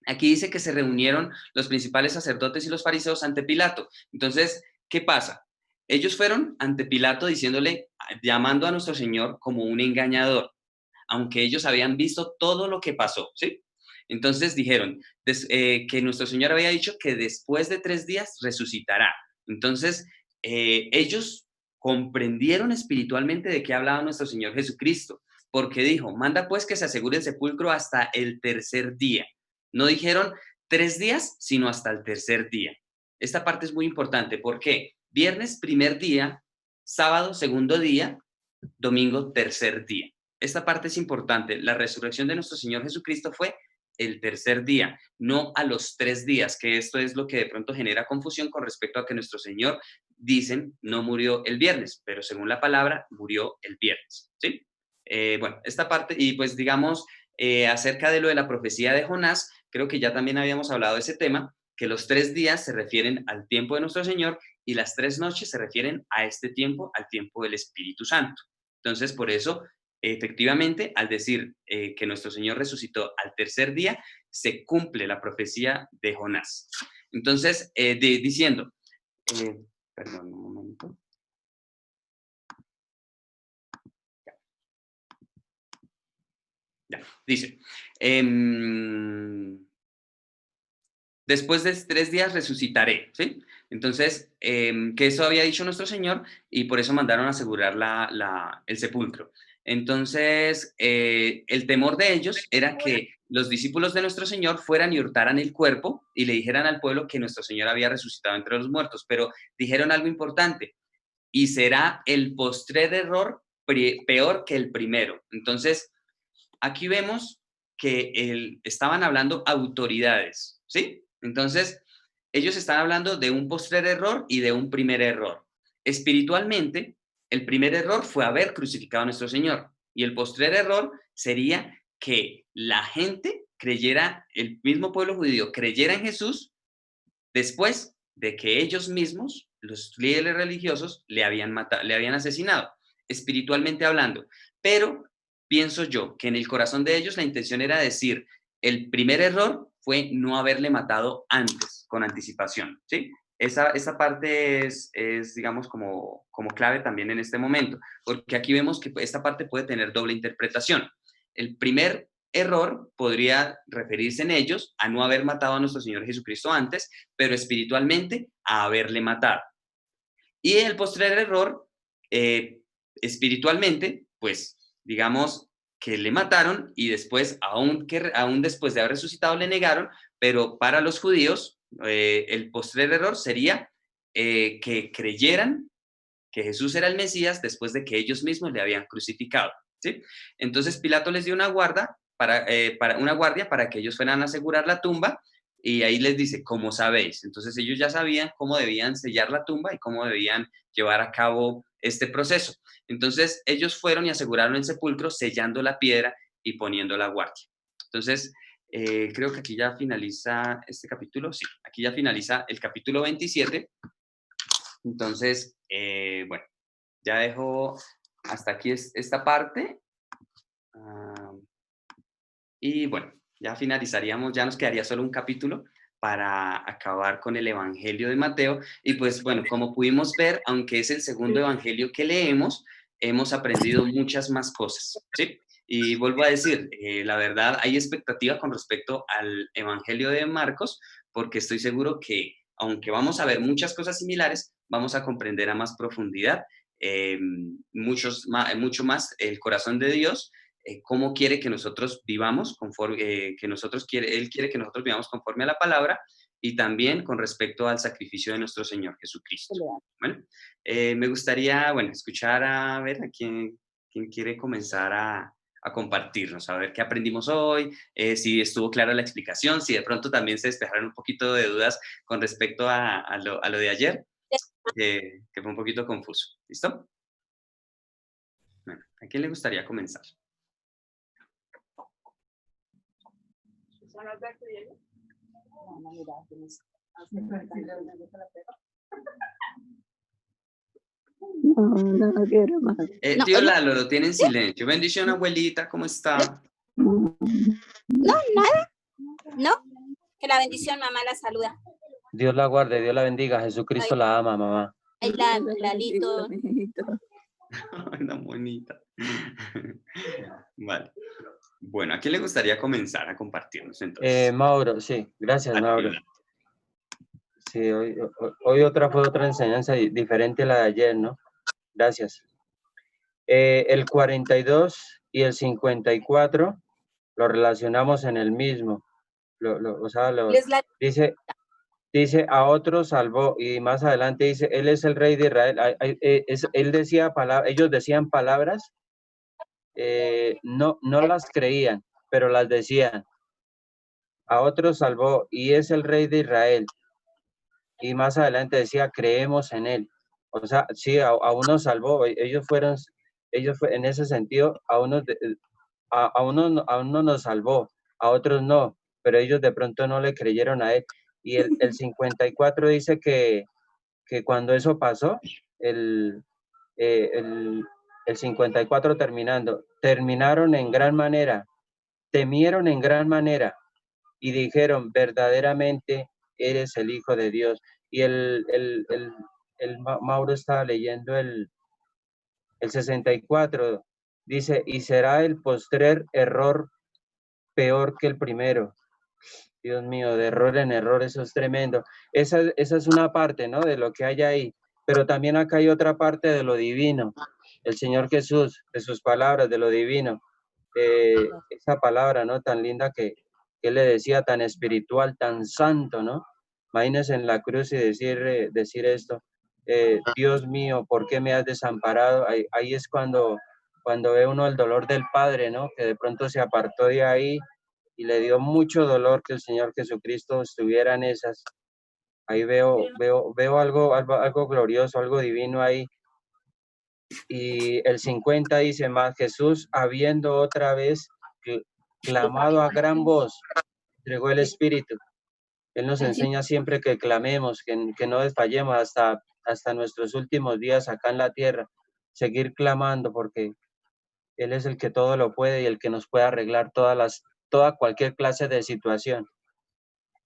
aquí dice que se reunieron los principales sacerdotes y los fariseos ante Pilato. Entonces, ¿qué pasa? Ellos fueron ante Pilato diciéndole, llamando a nuestro Señor como un engañador, aunque ellos habían visto todo lo que pasó, ¿sí? Entonces dijeron que nuestro Señor había dicho que después de 3 días resucitará. Entonces, ellos comprendieron espiritualmente de qué hablaba nuestro Señor Jesucristo, porque dijo, manda pues que se asegure el sepulcro hasta el tercer día. No dijeron 3 días, sino hasta el tercer día. Esta parte es muy importante. ¿Por qué? Viernes, primer día, sábado, segundo día, domingo, tercer día. Esta parte es importante. La resurrección de nuestro Señor Jesucristo fue el tercer día, no a los 3 días, que esto es lo que de pronto genera confusión con respecto a que nuestro Señor, dicen, no murió el viernes, pero según la palabra, murió el viernes, ¿sí? Bueno, esta parte, y pues digamos, acerca de lo de la profecía de Jonás, creo que ya también habíamos hablado de ese tema, que los 3 días se refieren al tiempo de nuestro Señor y las 3 noches se refieren a este tiempo, al tiempo del Espíritu Santo. Entonces, por eso, efectivamente, al decir que nuestro Señor resucitó al tercer día, se cumple la profecía de Jonás. Entonces, diciendo, perdón, un momento. Ya, dice, después de 3 días resucitaré, ¿sí? Entonces, que eso había dicho nuestro Señor y por eso mandaron a asegurar el sepulcro. Entonces, el temor de ellos era que los discípulos de nuestro Señor fueran y hurtaran el cuerpo y le dijeran al pueblo que nuestro Señor había resucitado entre los muertos, pero dijeron algo importante, y será el postrer error peor que el primero. Entonces, aquí vemos que estaban hablando autoridades, ¿sí? Entonces, ellos están hablando de un postrer error y de un primer error. Espiritualmente, el primer error fue haber crucificado a nuestro Señor y el postrer error sería que la gente creyera, el mismo pueblo judío creyera en Jesús después de que ellos mismos, los líderes religiosos, le habían matado, le habían asesinado, espiritualmente hablando. Pero pienso yo que en el corazón de ellos la intención era decir, el primer error fue no haberle matado antes, con anticipación, ¿sí? Esa parte es digamos, como clave también en este momento, porque aquí vemos que esta parte puede tener doble interpretación. El primer error podría referirse en ellos a no haber matado a nuestro Señor Jesucristo antes, pero espiritualmente a haberle matado. Y el postrer error, espiritualmente, pues digamos que le mataron y después, aún después de haber resucitado, le negaron, pero para los judíos, el postrer error sería que creyeran que Jesús era el Mesías después de que ellos mismos le habían crucificado, ¿sí? Entonces Pilato les dio una una guardia para que ellos fueran a asegurar la tumba y ahí les dice, ¿cómo sabéis? Entonces ellos ya sabían cómo debían sellar la tumba y cómo debían llevar a cabo este proceso. Entonces ellos fueron y aseguraron el sepulcro sellando la piedra y poniendo la guardia. Entonces, creo que aquí ya finaliza este capítulo, sí, aquí ya finaliza el capítulo 27. Entonces, bueno, ya dejo hasta aquí esta parte. Y bueno, ya finalizaríamos, ya nos quedaría solo un capítulo para acabar con el Evangelio de Mateo. Y pues bueno, como pudimos ver, aunque es el segundo Evangelio que leemos, hemos aprendido muchas más cosas, ¿sí? Y vuelvo a decir, la verdad, hay expectativa con respecto al Evangelio de Marcos, porque estoy seguro que, aunque vamos a ver muchas cosas similares, vamos a comprender a más profundidad, mucho más el corazón de Dios, cómo quiere que nosotros vivamos, él quiere que nosotros vivamos conforme a la palabra y también con respecto al sacrificio de nuestro Señor Jesucristo. Bueno, me gustaría, bueno, escuchar a ver a quién quiere comenzar a compartirnos, a ver qué aprendimos hoy, si estuvo clara la explicación, si de pronto también se despejaron un poquito de dudas con respecto a lo de ayer, que fue un poquito confuso. ¿Listo? Bueno, ¿a quién le gustaría comenzar? No, no quiero más. Tío Lalo, lo tiene en silencio. Bendición, abuelita, ¿cómo está? No, nada. No. Que la bendición, mamá la saluda. Dios la guarde, Dios la bendiga. Jesucristo Ay. la ama, mamá. Ahí Lalito. Una bonita. Vale. Bueno, ¿a quién le gustaría comenzar a compartirnos entonces? Mauro, sí, gracias, Mauro. Adelante. Sí, hoy fue otra enseñanza diferente a la de ayer, ¿no? Gracias. El 42 y el 54 lo relacionamos en el mismo. Dice, a otros salvó, y más adelante dice, él es el rey de Israel. Él decía ellos decían palabras, no las creían, pero las decían. A otros salvó, y es el rey de Israel. Y más adelante decía, creemos en él. O sea, sí, a unos salvó, en ese sentido, a uno nos salvó, a otros no, pero ellos de pronto no le creyeron a él. Y el 54 dice que cuando eso pasó, el 54 terminaron en gran manera, temieron en gran manera y dijeron, verdaderamente eres el Hijo de Dios. Y Mauro estaba leyendo el 64, dice, y será el postrer error peor que el primero. Dios mío, de error en error, eso es tremendo. Esa es una parte, ¿no? De lo que hay ahí, pero también acá hay otra parte de lo divino. El Señor Jesús, de sus palabras, de lo divino. Esa palabra, ¿no? Tan linda que él le decía, tan espiritual, tan santo, ¿no? Imagínense en la cruz y decir esto, Dios mío, ¿por qué me has desamparado? Ahí es cuando ve uno el dolor del Padre, ¿no? Que de pronto se apartó de ahí y le dio mucho dolor que el Señor Jesucristo estuviera en esas. Ahí veo algo glorioso, algo divino ahí. Y el 50 dice más, Jesús, habiendo otra vez clamado a gran voz, entregó el Espíritu. Él nos enseña siempre que clamemos, que no desfallemos hasta nuestros últimos días acá en la tierra, seguir clamando porque Él es el que todo lo puede y el que nos puede arreglar cualquier clase de situación.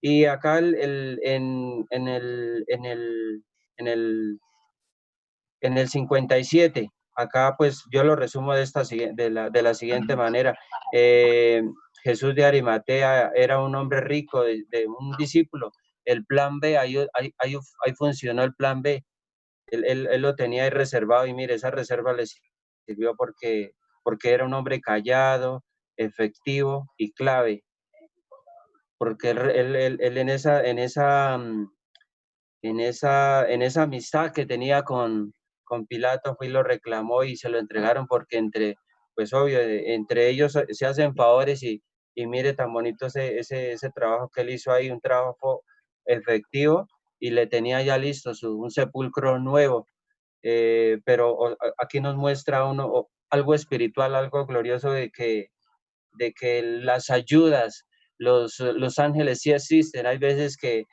Y acá en el 57, acá pues yo lo resumo de la siguiente manera. Jesús de Arimatea era un hombre rico, de un discípulo. El plan B, ahí funcionó el plan B. Él lo tenía ahí reservado y mire, esa reserva le sirvió porque era un hombre callado, efectivo y clave. Porque él en esa amistad que tenía con Pilato fue y lo reclamó y se lo entregaron porque pues obvio, entre ellos se hacen favores y mire tan bonito ese trabajo que él hizo ahí, un trabajo efectivo y le tenía ya listo un sepulcro nuevo. Pero aquí nos muestra algo espiritual, algo glorioso de que las ayudas, los ángeles sí existen. Hay veces que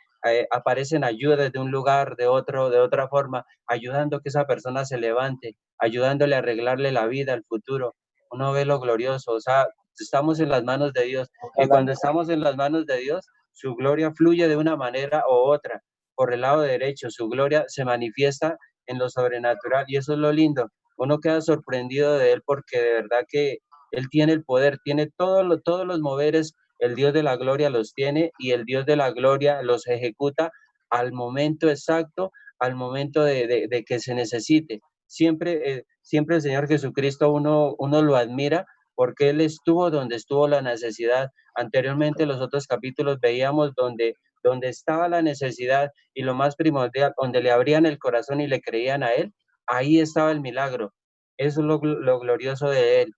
aparecen ayudas de un lugar, de otra forma, ayudando a que esa persona se levante, ayudándole a arreglarle la vida, el futuro. Uno ve lo glorioso, o sea, estamos en las manos de Dios. Y cuando estamos en las manos de Dios, su gloria fluye de una manera u otra. Por el lado derecho, su gloria se manifiesta en lo sobrenatural y eso es lo lindo. Uno queda sorprendido de él porque de verdad que él tiene el poder, tiene todos los moveres, el Dios de la gloria los tiene y el Dios de la gloria los ejecuta al momento exacto, al momento de que se necesite. Siempre el Señor Jesucristo uno lo admira porque Él estuvo donde estuvo la necesidad. Anteriormente en los otros capítulos veíamos donde estaba la necesidad y lo más primordial, donde le abrían el corazón y le creían a Él, ahí estaba el milagro. Eso es lo glorioso de Él.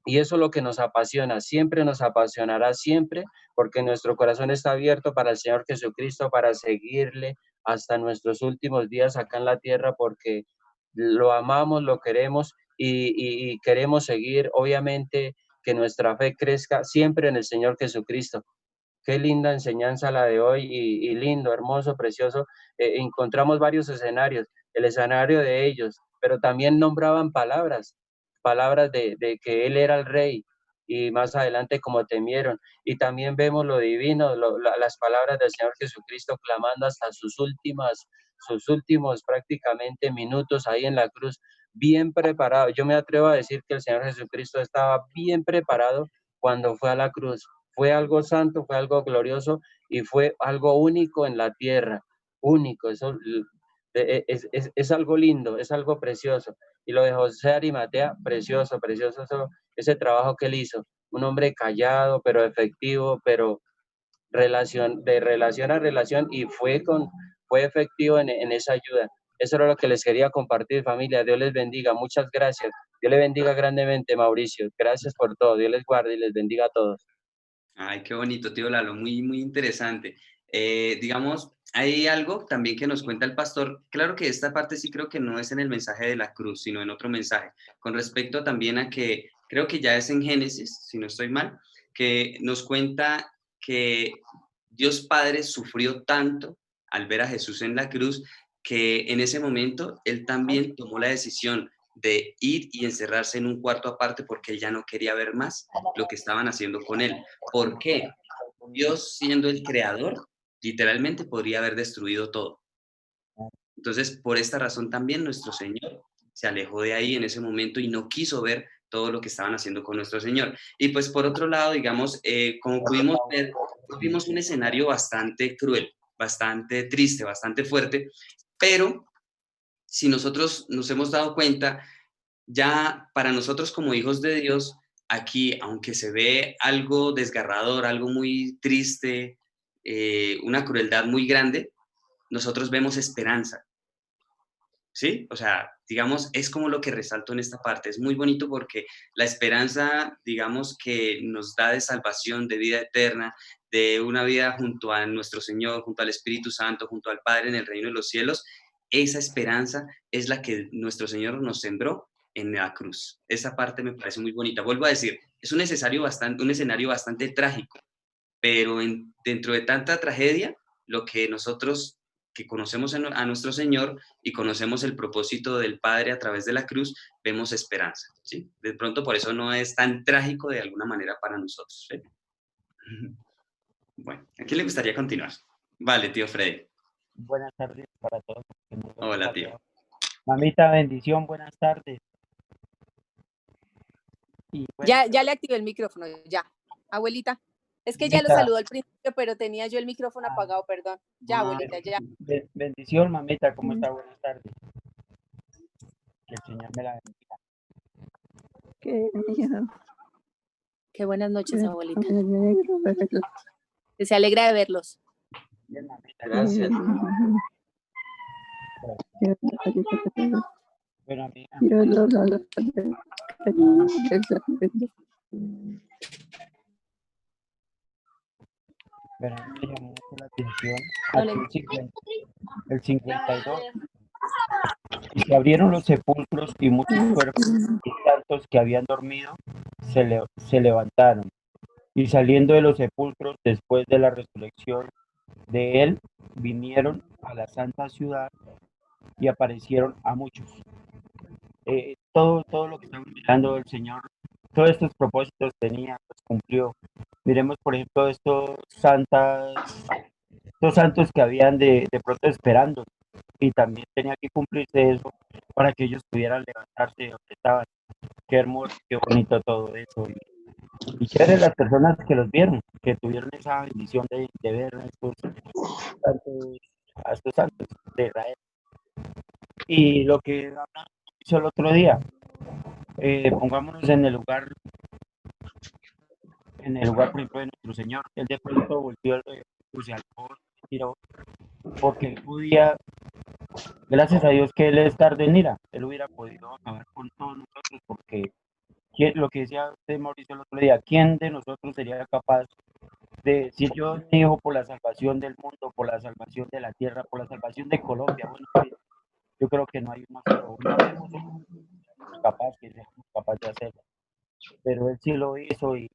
Y eso es lo que nos apasiona, siempre nos apasionará, siempre, porque nuestro corazón está abierto para el Señor Jesucristo, para seguirle hasta nuestros últimos días acá en la tierra, porque lo amamos, lo queremos y queremos seguir, obviamente, que nuestra fe crezca siempre en el Señor Jesucristo. Qué linda enseñanza la de hoy y lindo, hermoso, precioso. Encontramos varios escenarios, el escenario de ellos, pero también nombraban palabras de que Él era el rey, y más adelante como temieron. Y también vemos lo divino, las palabras del Señor Jesucristo clamando hasta sus últimos prácticamente minutos ahí en la cruz, bien preparado. Yo me atrevo a decir que el Señor Jesucristo estaba bien preparado cuando fue a la cruz. Fue algo santo, fue algo glorioso y fue algo único en la tierra, único. Eso es algo lindo, es algo precioso. Y lo de José Arimatea, precioso, precioso ese trabajo que él hizo. Un hombre callado, pero efectivo, pero de relación a relación y fue efectivo en esa ayuda. Eso era lo que les quería compartir, familia. Dios les bendiga. Muchas gracias. Dios les bendiga grandemente, Mauricio. Gracias por todo. Dios les guarde y les bendiga a todos. Ay, qué bonito, tío Lalo, muy, muy interesante. Digamos, hay algo también que nos cuenta el pastor. Claro que esta parte sí creo que no es en el mensaje de la cruz, sino en otro mensaje, con respecto también a que creo que ya es en Génesis, si no estoy mal, que nos cuenta que Dios Padre sufrió tanto al ver a Jesús en la cruz que en ese momento él también tomó la decisión de ir y encerrarse en un cuarto aparte porque él ya no quería ver más lo que estaban haciendo con él. ¿Por qué? Dios, siendo el creador, literalmente podría haber destruido todo. Entonces, por esta razón también nuestro Señor se alejó de ahí en ese momento y no quiso ver todo lo que estaban haciendo con nuestro Señor. Y pues por otro lado, digamos, como pudimos ver, vimos un escenario bastante cruel, bastante triste, bastante fuerte, pero si nosotros nos hemos dado cuenta, ya para nosotros como hijos de Dios, aquí, aunque se ve algo desgarrador, algo muy triste, una crueldad muy grande, nosotros vemos esperanza, ¿sí? O sea, digamos, es como lo que resalto en esta parte. Es muy bonito porque la esperanza, digamos, que nos da de salvación, de vida eterna, de una vida junto a nuestro Señor, junto al Espíritu Santo, junto al Padre en el reino de los cielos, esa esperanza es la que nuestro Señor nos sembró en la cruz. Esa parte me parece muy bonita. Vuelvo a decir, es un escenario bastante trágico, pero dentro de tanta tragedia, lo que nosotros que conocemos a nuestro Señor y conocemos el propósito del Padre a través de la cruz, vemos esperanza, ¿sí? De pronto por eso no es tan trágico de alguna manera para nosotros, ¿sí? Bueno, ¿a quién le gustaría continuar? Vale, tío Freddy. Buenas tardes para todos. Hola, tío. Mamita, bendición, buenas tardes. Y bueno, Ya le activé el micrófono, ya. Abuelita, es que ya lo saludó al principio, pero tenía yo el micrófono apagado, perdón. Ya, abuelita, ya. bendición, mamita, ¿cómo está? Buenas tardes. Que el Señor me la bendiga. Qué buenas noches, abuelita. Se alegra de verlos. Bien, mamita. Gracias. Bueno, amiga. Pero me llamó mucho la atención el 52. Y se abrieron los sepulcros y muchos cuerpos y tantos que habían dormido se levantaron. Y saliendo de los sepulcros después de la resurrección de él, vinieron a la santa ciudad y aparecieron a muchos. Todo lo que estamos mirando el Señor, todos estos propósitos tenía, pues cumplió. Miremos, por ejemplo, estos santos que habían de pronto esperando, y también tenía que cumplirse eso para que ellos pudieran levantarse de donde estaban. Qué hermoso, qué bonito todo eso. Y chévere las personas que los vieron, que tuvieron esa bendición de ver a estos santos de Israel. Y lo que hizo el otro día, pongámonos en el lugar, por ejemplo, de nuestro Señor. Él de pronto volvió al tiró, porque él podía, gracias a Dios que él es tarde en ira, él hubiera podido acabar con todos nosotros, porque lo que decía usted, Mauricio, el otro día, ¿quién de nosotros sería capaz de decir yo me dijo por la salvación del mundo, por la salvación de la tierra, por la salvación de Colombia? Bueno, yo creo que no hay uno solo, no vemos que seamos capaz de hacerlo, pero él sí lo hizo y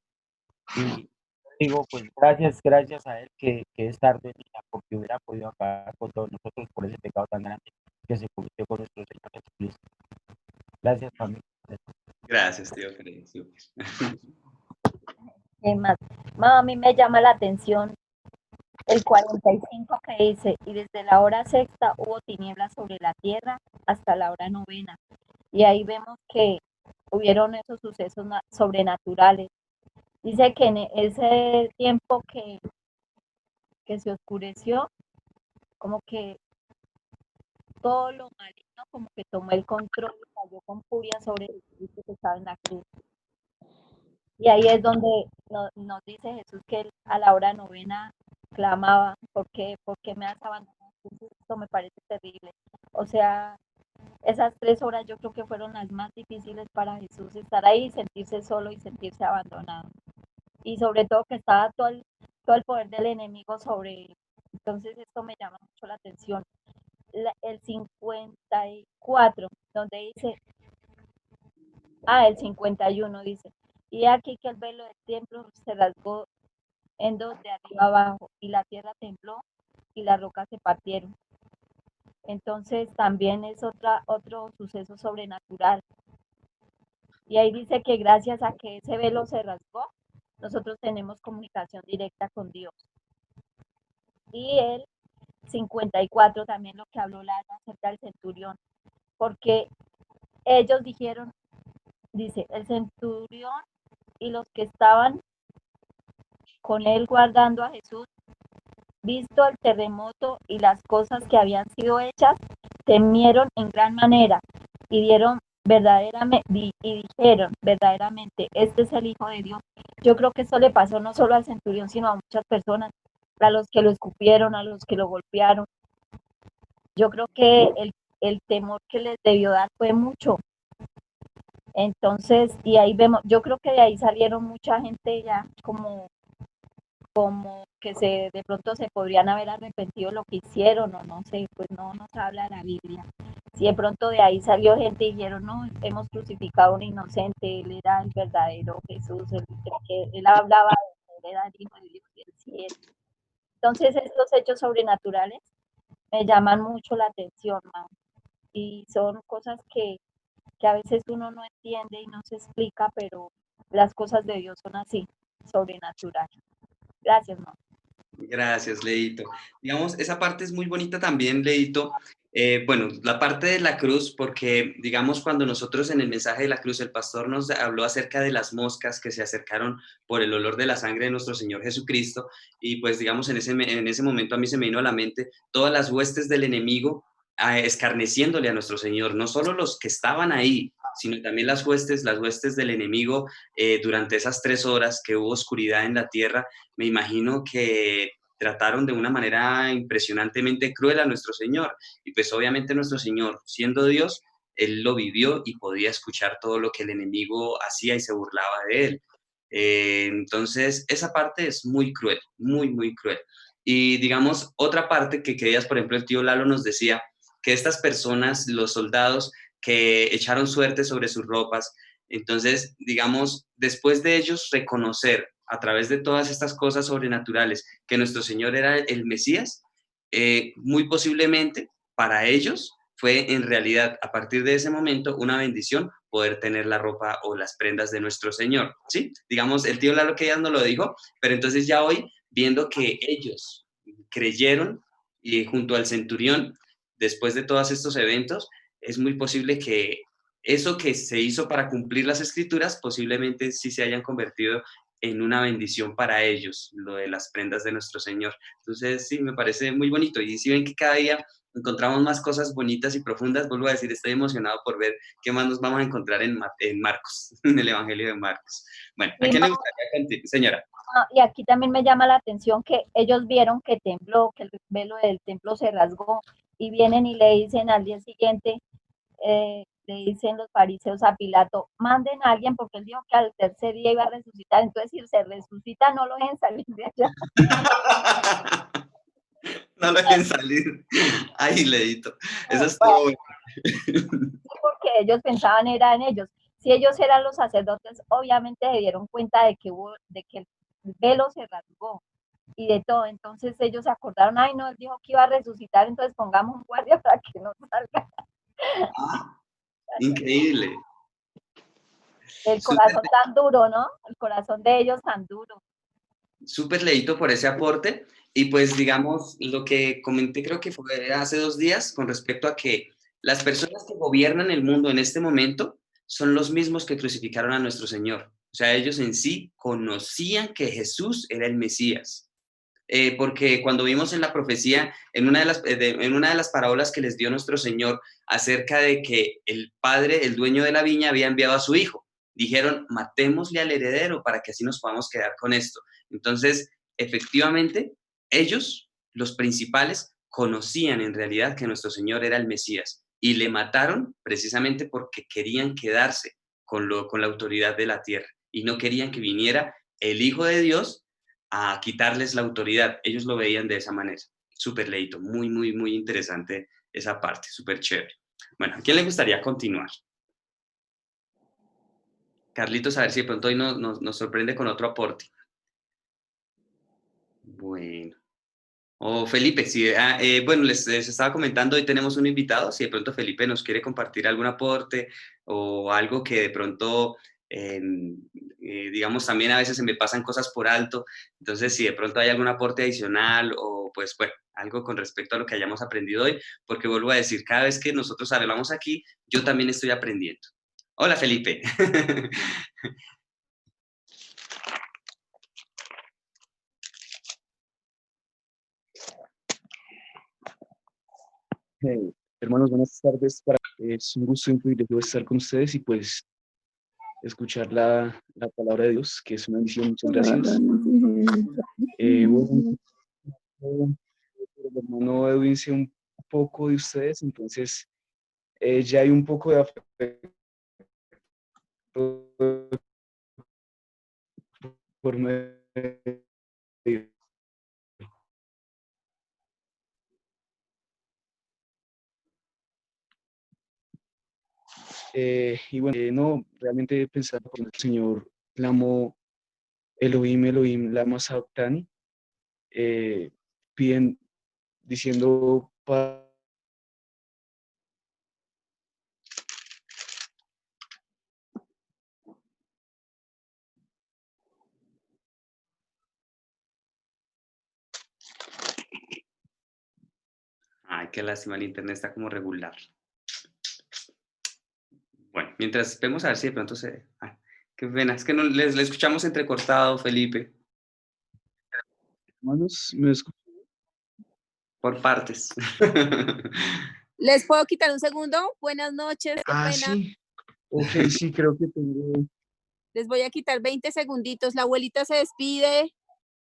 digo, pues gracias a él que es tarde, porque hubiera podido acabar con todos nosotros por ese pecado tan grande que se cometió con nuestro Señor Jesucristo. Gracias, familia. Gracias, tío Freddy. ¿Qué más? Mamá, a mí me llama la atención el 45 que dice, y desde la hora sexta hubo tinieblas sobre la tierra hasta la hora novena. Y ahí vemos que hubieron esos sucesos sobrenaturales. Dice que en ese tiempo que se oscureció, como que todo lo maligno como que tomó el control y cayó con furia sobre el Cristo que estaba en la cruz. Y ahí es donde nos dice Jesús que él a la hora novena clamaba, ¿por qué me has abandonado? Entonces, esto me parece terrible. O sea, esas 3 horas yo creo que fueron las más difíciles para Jesús, estar ahí, sentirse solo y sentirse abandonado. Y sobre todo que estaba todo el poder del enemigo sobre él. Entonces esto me llama mucho la atención. El 54, donde dice, el 51 dice, y aquí que el velo del templo se rasgó en dos de arriba abajo, y la tierra tembló y las rocas se partieron. Entonces también es otro suceso sobrenatural. Y ahí dice que gracias a que ese velo se rasgó, nosotros tenemos comunicación directa con Dios. Y el 54 también lo que habló Lara acerca del centurión, porque ellos dijeron, dice, el centurión y los que estaban con él guardando a Jesús, visto el terremoto y las cosas que habían sido hechas, temieron en gran manera y dijeron verdaderamente, este es el Hijo de Dios. Yo creo que eso le pasó no solo al centurión, sino a muchas personas, a los que lo escupieron, a los que lo golpearon. Yo creo que el temor que les debió dar fue mucho. Entonces, y ahí vemos, yo creo que de ahí salieron mucha gente ya como que de pronto se podrían haber arrepentido de lo que hicieron, o no sé, pues no nos habla la Biblia. Si de pronto de ahí salió gente y dijeron, no, hemos crucificado a un inocente, él era el verdadero Jesús, él hablaba, él era el Hijo de Dios y el cielo. Entonces, estos hechos sobrenaturales me llaman mucho la atención, man. Y son cosas que a veces uno no entiende y no se explica, pero las cosas de Dios son así, sobrenaturales. Gracias, mamá. Gracias, Leito. Digamos, esa parte es muy bonita también, Leito. Bueno, la parte de la cruz, porque digamos, cuando nosotros en el mensaje de la cruz, el pastor nos habló acerca de las moscas que se acercaron por el olor de la sangre de nuestro Señor Jesucristo, y pues digamos, en ese momento a mí se me vino a la mente todas las huestes del enemigo escarneciéndole a nuestro Señor, no solo los que estaban ahí, sino también las huestes del enemigo durante esas 3 horas que hubo oscuridad en la tierra. Me imagino que trataron de una manera impresionantemente cruel a nuestro Señor. Y pues obviamente nuestro Señor, siendo Dios, Él lo vivió y podía escuchar todo lo que el enemigo hacía y se burlaba de Él. Entonces, esa parte es muy cruel, muy, muy cruel. Y digamos, otra parte que creías, por ejemplo, el tío Lalo nos decía que estas personas, los soldados que echaron suerte sobre sus ropas, entonces, digamos, después de ellos reconocer a través de todas estas cosas sobrenaturales que nuestro Señor era el Mesías, muy posiblemente para ellos fue en realidad a partir de ese momento una bendición poder tener la ropa o las prendas de nuestro Señor, ¿sí? Digamos, el tío Lalo que ya nos lo dijo, pero entonces ya hoy, viendo que ellos creyeron y junto al centurión, después de todos estos eventos, es muy posible que eso que se hizo para cumplir las escrituras posiblemente sí se hayan convertido en una bendición para ellos, lo de las prendas de nuestro Señor. Entonces, sí, me parece muy bonito. Y si ven que cada día encontramos más cosas bonitas y profundas, vuelvo a decir, estoy emocionado por ver qué más nos vamos a encontrar en Marcos, en el Evangelio de Marcos. Bueno, ¿a quién le gustaría continuar, señora? Y aquí también me llama la atención que ellos vieron que tembló, que el velo del templo se rasgó, y vienen y le dicen al día siguiente, le dicen los fariseos a Pilato, manden a alguien porque él dijo que al tercer día iba a resucitar. Entonces, si se resucita, no lo dejen salir de allá. No lo dejen salir. Ay, Leito. Eso es todo bueno. Porque ellos pensaban era en ellos. Si ellos eran los sacerdotes, obviamente se dieron cuenta de que el velo se rasgó y de todo. Entonces ellos se acordaron, ay no, él dijo que iba a resucitar, entonces pongamos un guardia para que no salga. Increíble. El Súper, corazón tan duro, ¿no? El corazón de ellos tan duro. súper leíto por ese aporte. Y pues digamos, lo que comenté creo que fue hace 2 días con respecto a que las personas que gobiernan el mundo en este momento son los mismos que crucificaron a nuestro Señor. O sea, ellos en sí conocían que Jesús era el Mesías. Porque cuando vimos en la profecía, en una de las parábolas que les dio nuestro Señor acerca de que el padre, el dueño de la viña, había enviado a su hijo, dijeron, matémosle al heredero para que así nos podamos quedar con esto. Entonces, efectivamente, ellos, los principales, conocían en realidad que nuestro Señor era el Mesías y le mataron precisamente porque querían quedarse con la autoridad de la tierra y no querían que viniera el Hijo de Dios a quitarles la autoridad. Ellos lo veían de esa manera. Súper leíto, muy, muy, muy interesante esa parte, súper chévere. Bueno, ¿a quién le gustaría continuar? Carlitos, a ver si de pronto hoy nos sorprende con otro aporte. Bueno. O Felipe, si, bueno, les estaba comentando, hoy tenemos un invitado, si de pronto Felipe nos quiere compartir algún aporte o algo que de pronto, digamos, también a veces se me pasan cosas por alto, entonces si de pronto hay algún aporte adicional o pues bueno, algo con respecto a lo que hayamos aprendido hoy, porque vuelvo a decir, cada vez que nosotros hablamos aquí, yo también estoy aprendiendo. Hola Felipe. Hermanos, buenas tardes. Es un gusto y un privilegio estar con ustedes y pues escuchar la palabra de Dios, que es una bendición. Muchas gracias. Bueno, el hermano Edwin sé un poco de ustedes, entonces ya hay un poco de afecto por medio. Y bueno, no, realmente pensando que el Señor clamó Elohim, Elohim, lama sabactani, piden, diciendo, Ay, qué lástima, el internet está como regular. Bueno, mientras vemos a ver si de pronto se... Ah, qué pena, es que no, le escuchamos entrecortado, Felipe, hermanos, ¿me escuchan? por partes. ¿Les puedo quitar un segundo? Buenas noches, qué pena. Sí, ok, sí, creo que tengo. Les voy a quitar 20 segunditos. La abuelita se despide.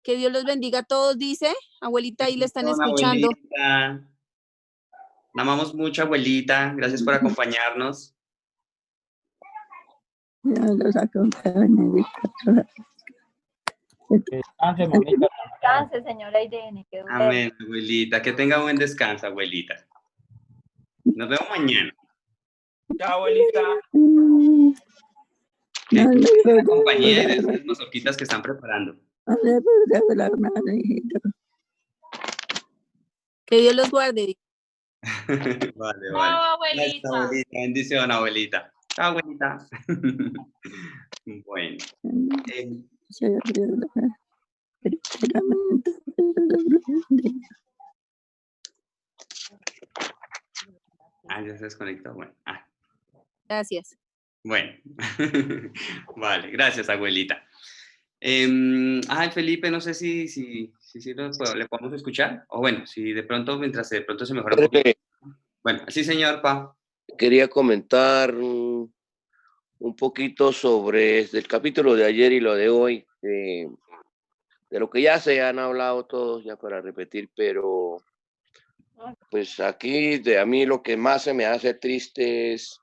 Que Dios los bendiga a todos, dice. Abuelita, ahí le están Hola, escuchando. abuelita. La amamos mucho, abuelita. Gracias por acompañarnos. Que descanse, mamita. Descanse, señora Irene, que duerme. Amén, abuelita. Que tenga buen descanso, abuelita. Nos vemos mañana. Chao, abuelita. Que disfruten la compañía y de esas mazoquitas que están preparando. Que Dios los guarde. Vale, Chao, vale. abuelita. Gracias, abuelita. Bendición, abuelita. Chao, abuelita. Bueno. Ya se desconectó. Bueno. Gracias. Bueno. Vale, gracias, abuelita. Felipe, no sé si le podemos escuchar. O bueno, si de pronto, mientras de pronto se mejora un poquito. Bueno, sí, señor Pa. Quería comentar un poquito sobre el capítulo de ayer y lo de hoy, de lo que ya se han hablado todos, ya para repetir, pero pues aquí a mí lo que más se me hace triste es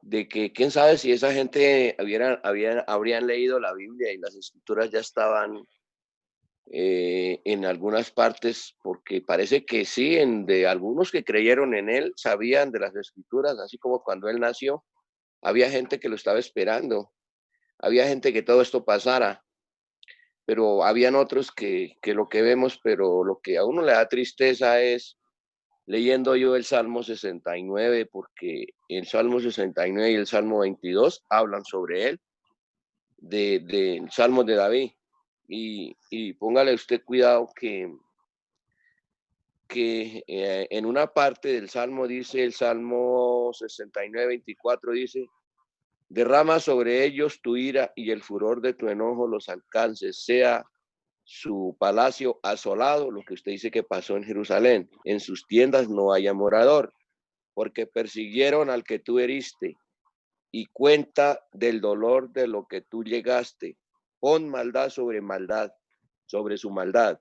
de que quién sabe si esa gente habrían leído la Biblia y las escrituras ya estaban en algunas partes, porque parece que sí, de algunos que creyeron en él sabían de las escrituras, así como cuando él nació, había gente que lo estaba esperando, había gente que todo esto pasara, pero habían otros que lo que vemos, pero lo que a uno le da tristeza es leyendo yo el Salmo 69, porque el Salmo 69 y el Salmo 22 hablan sobre él, del Salmo de David. Y póngale usted cuidado que en una parte del Salmo dice, el Salmo 69, 24 dice, derrama sobre ellos tu ira y el furor de tu enojo los alcances, sea su palacio asolado, lo que usted dice que pasó en Jerusalén, en sus tiendas no haya morador, porque persiguieron al que tú heriste y cuenta del dolor de lo que tú llegaste, pon maldad sobre su maldad,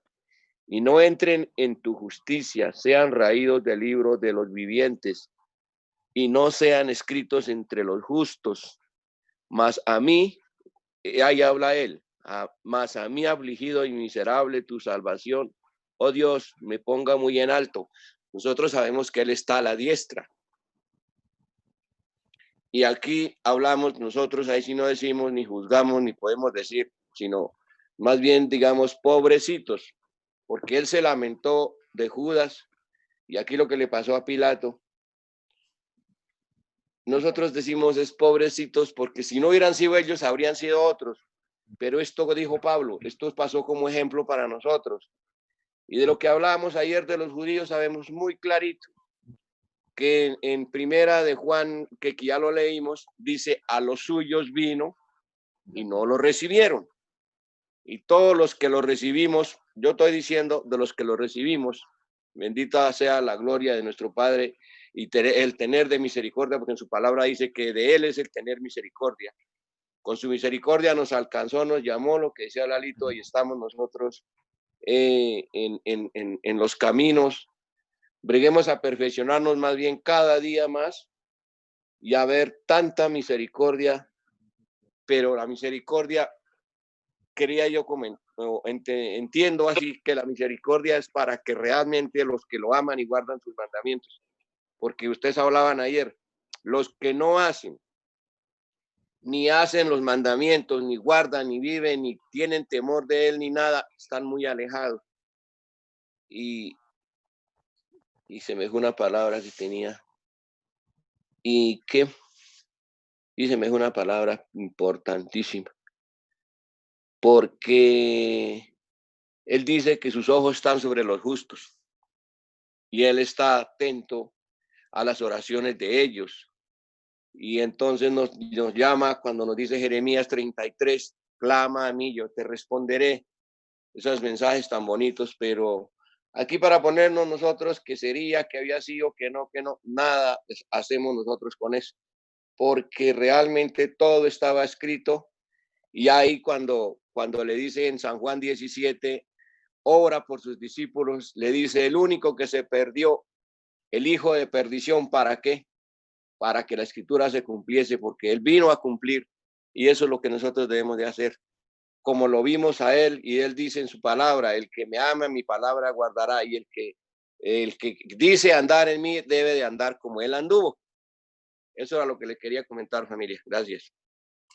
y no entren en tu justicia, sean raídos del libro de los vivientes, y no sean escritos entre los justos. Mas a mí, ahí habla él, mas a mí afligido y miserable tu salvación, oh Dios, me ponga muy en alto. Nosotros sabemos que él está a la diestra. Y aquí hablamos nosotros, ahí sí no decimos, ni juzgamos, ni podemos decir, sino más bien digamos pobrecitos, porque él se lamentó de Judas, y aquí lo que le pasó a Pilato, nosotros decimos es pobrecitos, porque si no hubieran sido ellos, habrían sido otros. Pero esto dijo Pablo, esto pasó como ejemplo para nosotros. Y de lo que hablábamos ayer de los judíos, sabemos muy clarito que en primera de Juan, que ya lo leímos, dice, a los suyos vino y no lo recibieron. Y todos los que lo recibimos, yo estoy diciendo de los que lo recibimos, bendita sea la gloria de nuestro Padre y el tener de misericordia, porque en su palabra dice que de él es el tener misericordia. Con su misericordia nos alcanzó, nos llamó, lo que decía Lalito, y estamos nosotros en los caminos. Breguemos a perfeccionarnos más bien cada día más y a ver tanta misericordia, pero la misericordia, quería yo comentar, entiendo así que la misericordia es para que realmente los que lo aman y guardan sus mandamientos, porque ustedes hablaban ayer, los que no hacen, ni hacen los mandamientos, ni guardan, ni viven, ni tienen temor de él, ni nada, están muy alejados. Y se me fue una palabra que tenía, y se me fue una palabra importantísima, porque él dice que sus ojos están sobre los justos, y él está atento a las oraciones de ellos. Y entonces nos llama cuando nos dice Jeremías 33, clama a mí, yo te responderé. Esos mensajes tan bonitos, pero aquí para ponernos nosotros que sería, que había sido, que no, nada hacemos nosotros con eso, porque realmente todo estaba escrito. Y ahí cuando le dice en San Juan 17, ora por sus discípulos, le dice, el único que se perdió, el hijo de perdición, ¿para qué? Para que la escritura se cumpliese, porque él vino a cumplir, y eso es lo que nosotros debemos de hacer, como lo vimos a él, y él dice en su palabra, el que me ama, mi palabra guardará, y el que dice andar en mí, debe de andar como él anduvo. Eso era lo que le quería comentar, familia. Gracias.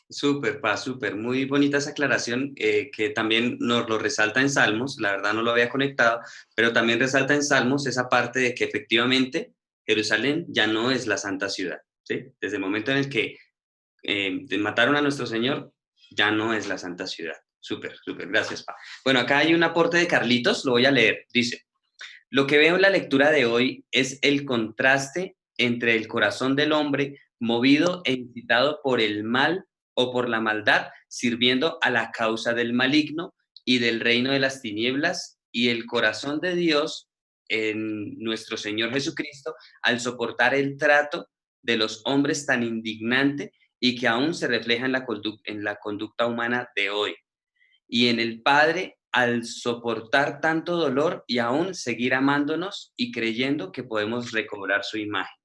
Súper, súper. Muy bonita esa aclaración que también nos lo resalta en Salmos. La verdad no lo había conectado, pero también resalta en Salmos esa parte de que efectivamente Jerusalén ya no es la santa ciudad, ¿sí? Desde el momento en el que mataron a nuestro Señor, ya no es la santa ciudad. Súper, súper. Gracias, Pa. Bueno, acá hay un aporte de Carlitos, lo voy a leer. Dice, lo que veo en la lectura de hoy es el contraste entre el corazón del hombre movido e incitado por el mal o por la maldad, sirviendo a la causa del maligno y del reino de las tinieblas, y el corazón de Dios en nuestro Señor Jesucristo al soportar el trato de los hombres tan indignante y que aún se refleja en la conducta humana de hoy. Y en el Padre al soportar tanto dolor y aún seguir amándonos y creyendo que podemos recobrar su imagen.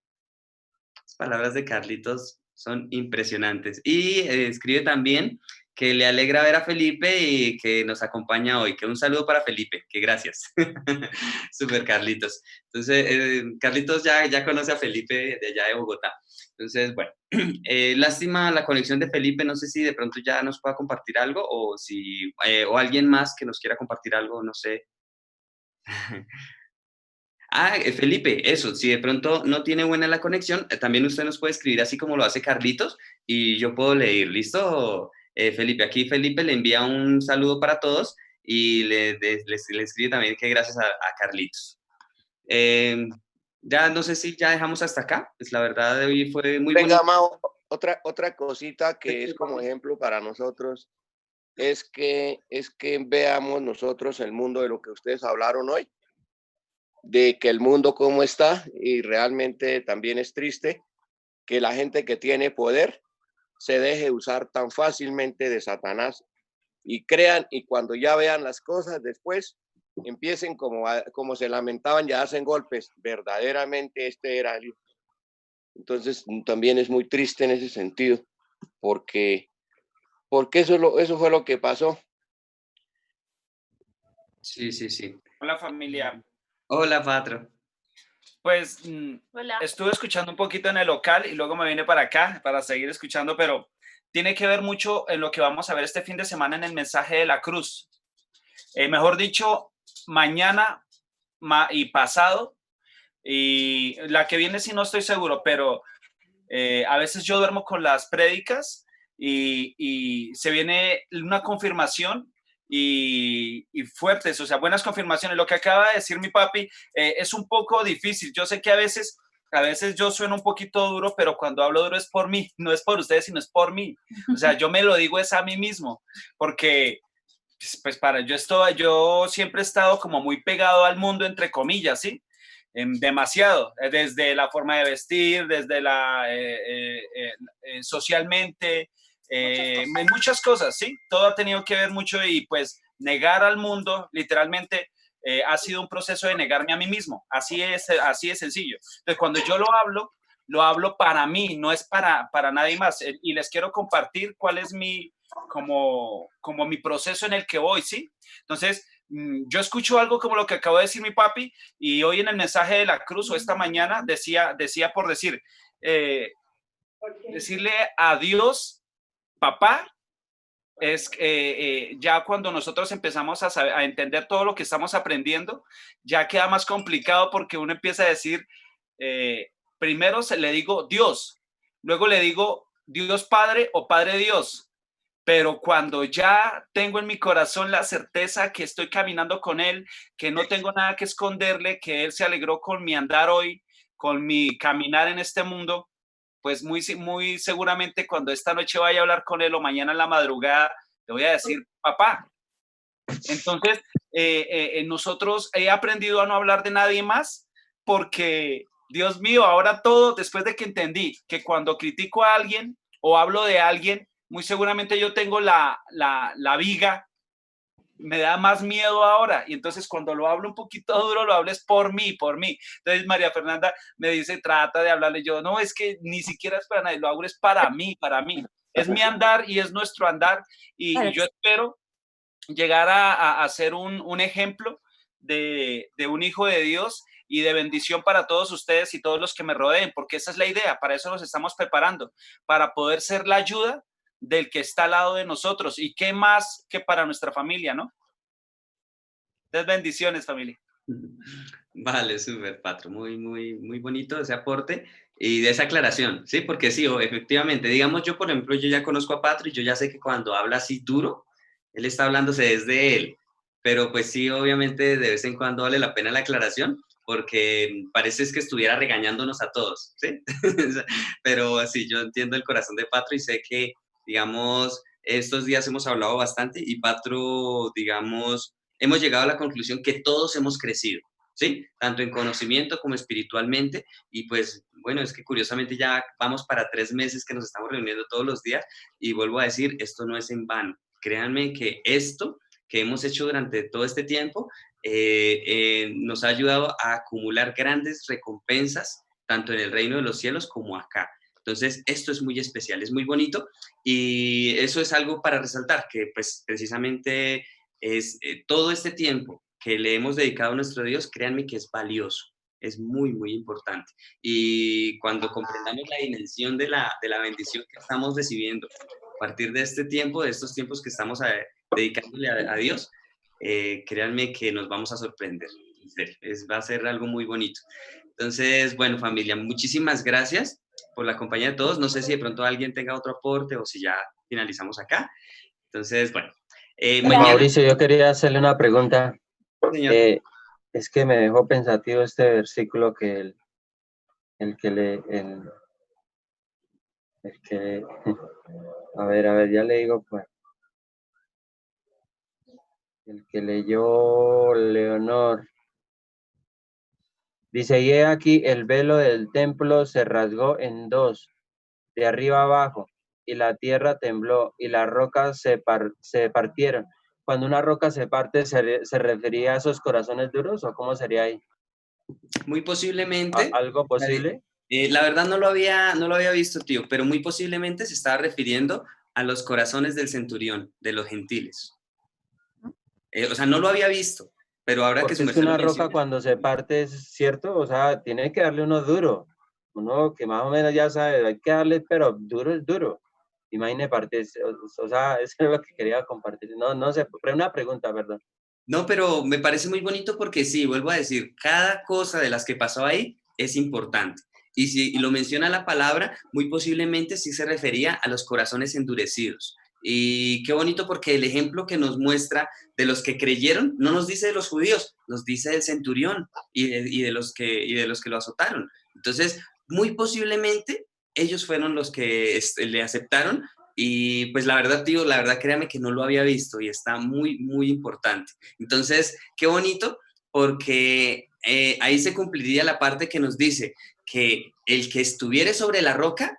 Las palabras de Carlitos son impresionantes. Y escribe también que le alegra ver a Felipe y que nos acompaña hoy. Que un saludo para Felipe, que gracias. Súper, Carlitos. Entonces, Carlitos ya conoce a Felipe de allá de Bogotá. Entonces, bueno, lástima la conexión de Felipe. No sé si de pronto ya nos pueda compartir algo o si o alguien más que nos quiera compartir algo, no sé. Felipe, eso, si de pronto no tiene buena la conexión, también usted nos puede escribir así como lo hace Carlitos y yo puedo leer. ¿Listo, Felipe? Aquí Felipe le envía un saludo para todos y le escribe también que gracias a Carlitos. Ya no sé si ya dejamos hasta acá, pues la verdad de hoy fue muy bonito. Venga, Mao, otra cosita que es como ejemplo para nosotros es que veamos nosotros el mundo de lo que ustedes hablaron hoy, de que el mundo cómo está, y realmente también es triste que la gente que tiene poder se deje usar tan fácilmente de Satanás y crean, y cuando ya vean las cosas después empiecen como se lamentaban, ya hacen golpes, verdaderamente este era el hijo. Entonces también es muy triste en ese sentido, porque eso fue lo que pasó. Sí. Hola familia. Hola, Patro. Pues Hola. estuve escuchando un poquito en el local y luego me vine para acá para seguir escuchando, pero tiene que ver mucho en lo que vamos a ver este fin de semana en el mensaje de la cruz. Mejor dicho, mañana y pasado, y la que viene sí no estoy seguro, pero a veces yo duermo con las prédicas y se viene una confirmación y fuertes, o sea, buenas confirmaciones. Lo que acaba de decir mi papi es un poco difícil. Yo sé que a veces yo sueno un poquito duro, pero cuando hablo duro es por mí, no es por ustedes, sino es por mí. O sea, yo me lo digo es a mí mismo, porque pues yo siempre he estado como muy pegado al mundo, entre comillas, ¿sí? Demasiado, desde la forma de vestir, desde socialmente, muchas cosas, ¿sí? Todo ha tenido que ver mucho y pues negar al mundo, literalmente, ha sido un proceso de negarme a mí mismo, así es sencillo. Entonces, cuando yo lo hablo para mí, no es para nadie más. Y les quiero compartir cuál es como mi proceso en el que voy, ¿sí? Entonces, yo escucho algo como lo que acabo de decir mi papi, y hoy en el mensaje de la cruz o esta mañana decía por decir, decirle a Dios, papá, es ya cuando nosotros empezamos a entender todo lo que estamos aprendiendo, ya queda más complicado porque uno empieza a decir, primero le digo Dios, luego le digo Dios Padre o Padre Dios. Pero cuando ya tengo en mi corazón la certeza que estoy caminando con Él, que no tengo nada que esconderle, que Él se alegró con mi andar hoy, con mi caminar en este mundo, pues muy seguramente cuando esta noche vaya a hablar con Él o mañana en la madrugada, le voy a decir, papá. Entonces, nosotros he aprendido a no hablar de nadie más porque, Dios mío, ahora todo, después de que entendí que cuando critico a alguien o hablo de alguien, muy seguramente yo tengo la viga, me da más miedo ahora. Y entonces cuando lo hablo un poquito duro, lo hables por mí. Entonces María Fernanda me dice, trata de hablarle. Yo, no, es que ni siquiera es para nadie, lo hago es para mí. Es mi andar y es nuestro andar. Y yo espero llegar a ser un ejemplo de un hijo de Dios y de bendición para todos ustedes y todos los que me rodeen, porque esa es la idea, para eso nos estamos preparando, para poder ser la ayuda del que está al lado de nosotros. ¿Y qué más que para nuestra familia, no? Entonces, bendiciones, familia. Vale, súper, Patro. Muy bonito ese aporte y de esa aclaración, ¿sí? Porque sí, efectivamente, digamos, yo, por ejemplo, yo ya conozco a Patro y yo ya sé que cuando habla así duro, él está hablándose desde él. Pero pues sí, obviamente, de vez en cuando vale la pena la aclaración, porque parece es que estuviera regañándonos a todos, ¿sí? Pero sí, yo entiendo el corazón de Patro y sé que, digamos, estos días hemos hablado bastante y Patro, digamos, hemos llegado a la conclusión que todos hemos crecido, ¿sí? Tanto en conocimiento como espiritualmente. Y pues, bueno, es que curiosamente ya vamos para 3 meses que nos estamos reuniendo todos los días y vuelvo a decir, esto no es en vano. Créanme que esto que hemos hecho durante todo este tiempo nos ha ayudado a acumular grandes recompensas, tanto en el reino de los cielos como acá. Entonces, esto es muy especial, es muy bonito y eso es algo para resaltar, que pues precisamente es todo este tiempo que le hemos dedicado a nuestro Dios, créanme que es valioso, es muy importante. Y cuando comprendamos la dimensión de la bendición que estamos recibiendo a partir de este tiempo, de estos tiempos que estamos dedicándole a Dios, créanme que nos vamos a sorprender. En serio, va a ser algo muy bonito. Entonces, bueno, familia, muchísimas gracias por la compañía de todos. No sé si de pronto alguien tenga otro aporte o si ya finalizamos acá. Entonces, bueno, mañana... Mauricio, yo quería hacerle una pregunta. Señor. Es que me dejó pensativo este versículo que a ver, ya le digo, pues, el que leyó Leonor. Dice, y he aquí el velo del templo se rasgó en dos, de arriba abajo, y la tierra tembló, y las rocas se partieron. Cuando una roca se parte, ¿se refería a esos corazones duros o cómo sería ahí? Muy posiblemente. ¿Algo posible? La verdad no lo había visto, tío, pero muy posiblemente se estaba refiriendo a los corazones del centurión, de los gentiles. O sea, no lo había visto, pero ahora que su Porque es que merced una lo roca menciona. cuando se parte, es cierto, o sea, tiene que darle uno duro, uno que más o menos ya sabe, hay que darle, pero duro es duro. Imagine partes, o sea, eso es lo que quería compartir. No sé, pero una pregunta, perdón. No, pero me parece muy bonito porque sí, vuelvo a decir, cada cosa de las que pasó ahí es importante. Y si lo menciona la palabra, muy posiblemente sí se refería a los corazones endurecidos. Y qué bonito porque el ejemplo que nos muestra de los que creyeron no nos dice de los judíos, nos dice del centurión y de los que lo azotaron. Entonces, muy posiblemente ellos fueron los que le aceptaron. Y pues la verdad, tío, la verdad créame que no lo había visto y está muy, muy importante. Entonces, qué bonito porque ahí se cumpliría la parte que nos dice que el que estuviere sobre la roca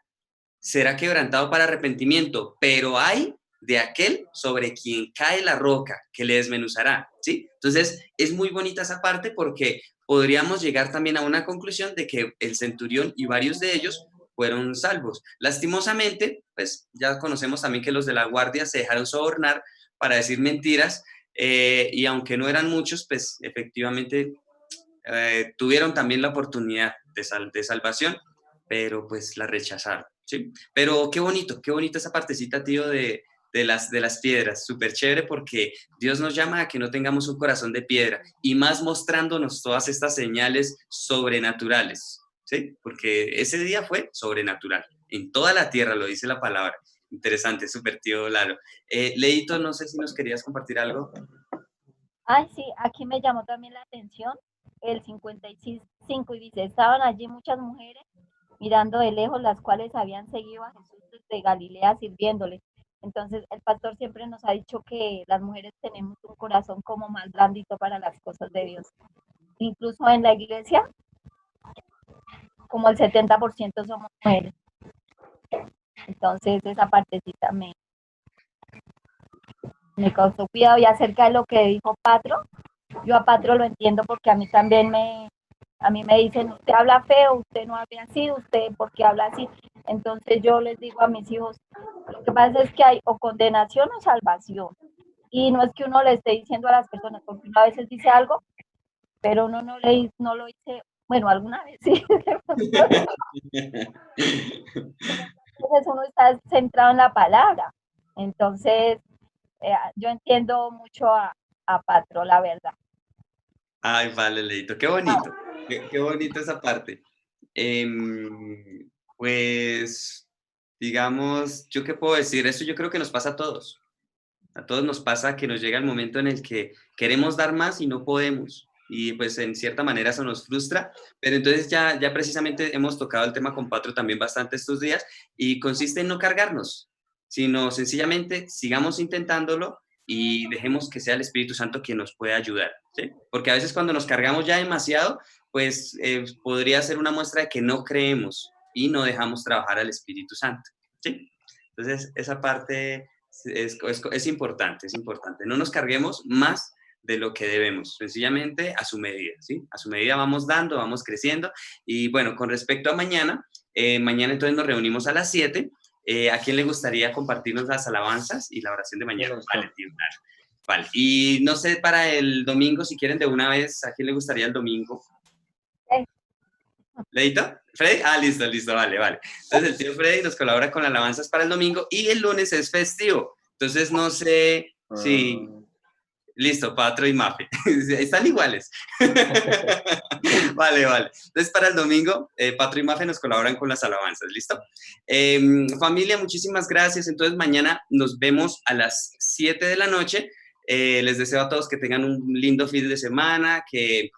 será quebrantado para arrepentimiento, pero hay de aquel sobre quien cae la roca que le desmenuzará, ¿sí? Entonces, es muy bonita esa parte porque podríamos llegar también a una conclusión de que el centurión y varios de ellos fueron salvos. Lastimosamente, pues ya conocemos también que los de la guardia se dejaron sobornar para decir mentiras y aunque no eran muchos, pues efectivamente tuvieron también la oportunidad de salvación, pero pues la rechazaron, ¿sí? Pero qué bonito esa partecita, tío, de las piedras, súper chévere porque Dios nos llama a que no tengamos un corazón de piedra y más mostrándonos todas estas señales sobrenaturales, ¿sí? Porque ese día fue sobrenatural, en toda la tierra, lo dice la palabra. Interesante, súper, tío Lalo. Leito, no sé si nos querías compartir algo. Ay, sí, aquí me llamó también la atención el 55 y dice, estaban allí muchas mujeres mirando de lejos, las cuales habían seguido a Jesús desde Galilea sirviéndole. Entonces, el pastor siempre nos ha dicho que las mujeres tenemos un corazón como más blandito para las cosas de Dios. Incluso en la iglesia, como el 70% somos mujeres. Entonces, esa partecita me causó cuidado. Y acerca de lo que dijo Patro, yo a Patro lo entiendo porque a mí también me dicen, usted habla feo, usted no habla así, usted ¿por qué habla así? Entonces yo les digo a mis hijos, lo que pasa es que hay o condenación o salvación. Y no es que uno le esté diciendo a las personas, porque uno a veces dice algo, pero uno no lo dice, bueno, alguna vez sí. Entonces uno está centrado en la palabra. Entonces, yo entiendo mucho a Patro, la verdad. Ay, vale, Leito, qué bonito, qué bonito esa parte. Pues, digamos, ¿yo qué puedo decir? Eso yo creo que nos pasa a todos. A todos nos pasa que nos llega el momento en el que queremos dar más y no podemos. Y pues en cierta manera eso nos frustra, pero entonces ya precisamente hemos tocado el tema con Patro también bastante estos días y consiste en no cargarnos, sino sencillamente sigamos intentándolo y dejemos que sea el Espíritu Santo quien nos pueda ayudar, ¿sí? Porque a veces cuando nos cargamos ya demasiado, pues podría ser una muestra de que no creemos y no dejamos trabajar al Espíritu Santo, ¿sí? Entonces esa parte es importante, es importante. No nos carguemos más de lo que debemos, sencillamente a su medida, ¿sí? A su medida vamos dando, vamos creciendo. Y bueno, con respecto a mañana, mañana entonces nos reunimos a las 7. ¿A quién le gustaría compartirnos las alabanzas y la oración de mañana? Vale, tío, claro. Vale. Y no sé, para el domingo, si quieren de una vez, ¿a quién le gustaría el domingo? ¿Leito? ¿Freddy? Ah, listo, vale. Entonces el tío Freddy nos colabora con alabanzas para el domingo y el lunes es festivo. Entonces no sé si Listo, Patro y Mafe. Están iguales. Vale, vale. Entonces, para el domingo, Patro y Mafe nos colaboran con las alabanzas, ¿listo? Familia, muchísimas gracias. Entonces, mañana nos vemos a las 7 de la noche. Les deseo a todos que tengan un lindo fin de semana, que,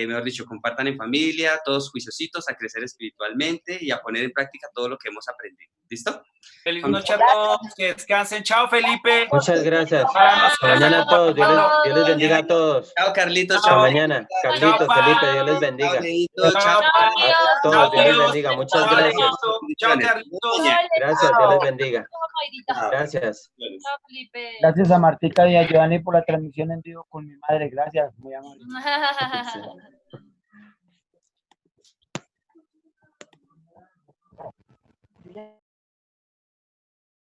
mejor dicho, compartan en familia, todos juiciositos, a crecer espiritualmente y a poner en práctica todo lo que hemos aprendido. ¿Listo? Feliz noche a todos, que descansen. Chao, Felipe. Muchas gracias. Ojalá nos Hasta mañana a todos. Dios les bendiga a todos. Chao, Carlitos. Hasta Chao. mañana. Carlitos, Chao, Felipe, Dios les Chao, bendiga. Leito. Chao. A todos, Dios les bendiga. Muchas Chao, gracias. Leito. Chao, Carlitos. Gracias, Dios les bendiga. Gracias. Chao, Felipe. Gracias a Martica y a Giovanni por la transmisión en vivo con mi madre. Gracias, muy amable.